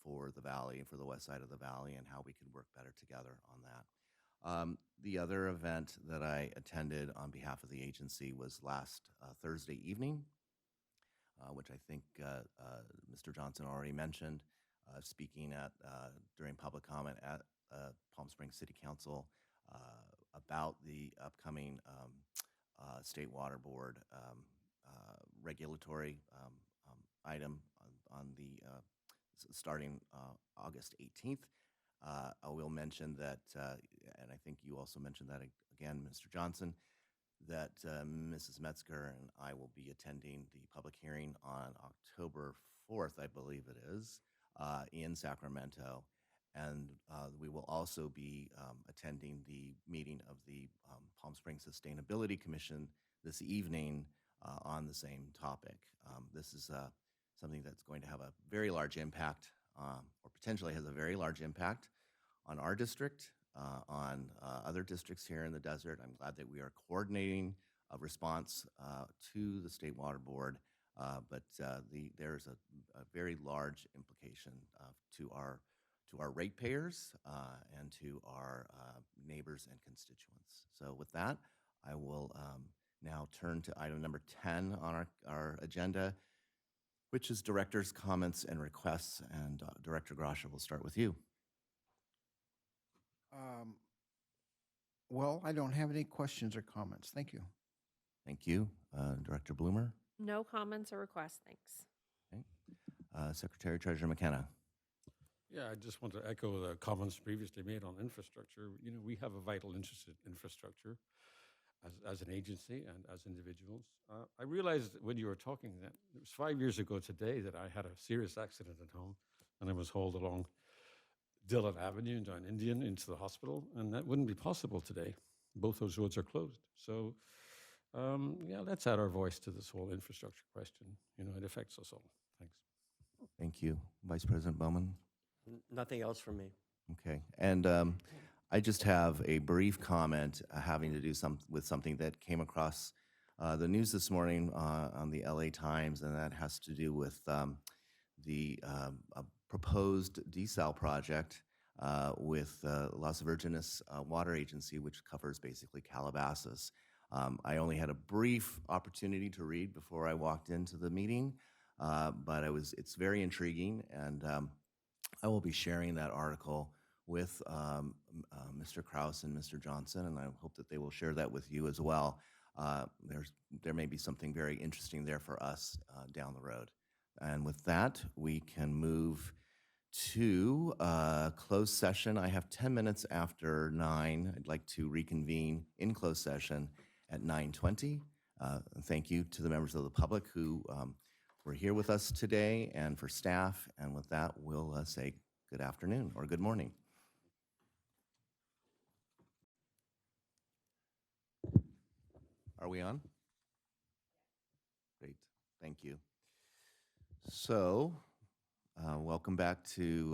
for the valley and for the west side of the valley and how we can work better together on that. The other event that I attended on behalf of the agency was last Thursday evening, which I think Mr. Johnson already mentioned, speaking at during public comment at Palm Springs City Council about the upcoming State Water Board regulatory item on the starting August 18th. I will mention that, and I think you also mentioned that again, Mr. Johnson, that Mrs. Metzger and I will be attending the public hearing on October 4th, I believe it is, in Sacramento. And we will also be attending the meeting of the Palm Springs Sustainability Commission this evening on the same topic. This is something that's going to have a very large impact, or potentially has a very large impact on our district, on other districts here in the desert. I'm glad that we are coordinating a response to the State Water Board, but there's a very large implication to our ratepayers and to our neighbors and constituents. So with that, I will now turn to item number 10 on our agenda, which is directors' comments and requests. And Director Grasha, will start with you. Well, I don't have any questions or comments. Thank you. Thank you. Director Bloomer? No comments or requests, thanks. Okay. Secretary Treasurer McKenna? Yeah, I just want to echo the comments previously made on infrastructure. You know, we have a vital interest in infrastructure as an agency and as individuals. I realized when you were talking that it was 5 years ago today that I had a serious accident at home, and I was hauled along Dillon Avenue and down Indian into the hospital, and that wouldn't be possible today. Both those roads are closed. So, yeah, let's add our voice to this whole infrastructure question. You know, it affects us all. Thanks. Thank you. Vice President Bowman? Nothing else from me. Okay. And I just have a brief comment having to do with something that came across the news this morning on the LA Times, and that has to do with the proposed desal project with Las Virgenes Water Agency, which covers basically Calabasas. I only had a brief opportunity to read before I walked into the meeting, but it's very intriguing, and I will be sharing that article with Mr. Krause and Mr. Johnson, and I hope that they will share that with you as well. There may be something very interesting there for us down the road. And with that, we can move to closed session. I have 10 minutes after 9. I'd like to reconvene in closed session at 9:20. Thank you to the members of the public who were here with us today and for staff. And with that, we'll say good afternoon or good morning. Are we on? Great, thank you. So, welcome back to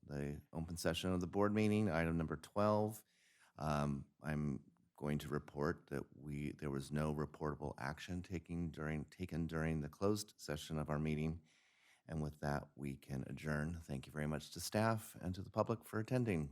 the open session of the board meeting, item number 12. I'm going to report that there was no reportable action taken during the closed session of our meeting. And with that, we can adjourn. Thank you very much to staff and to the public for attending.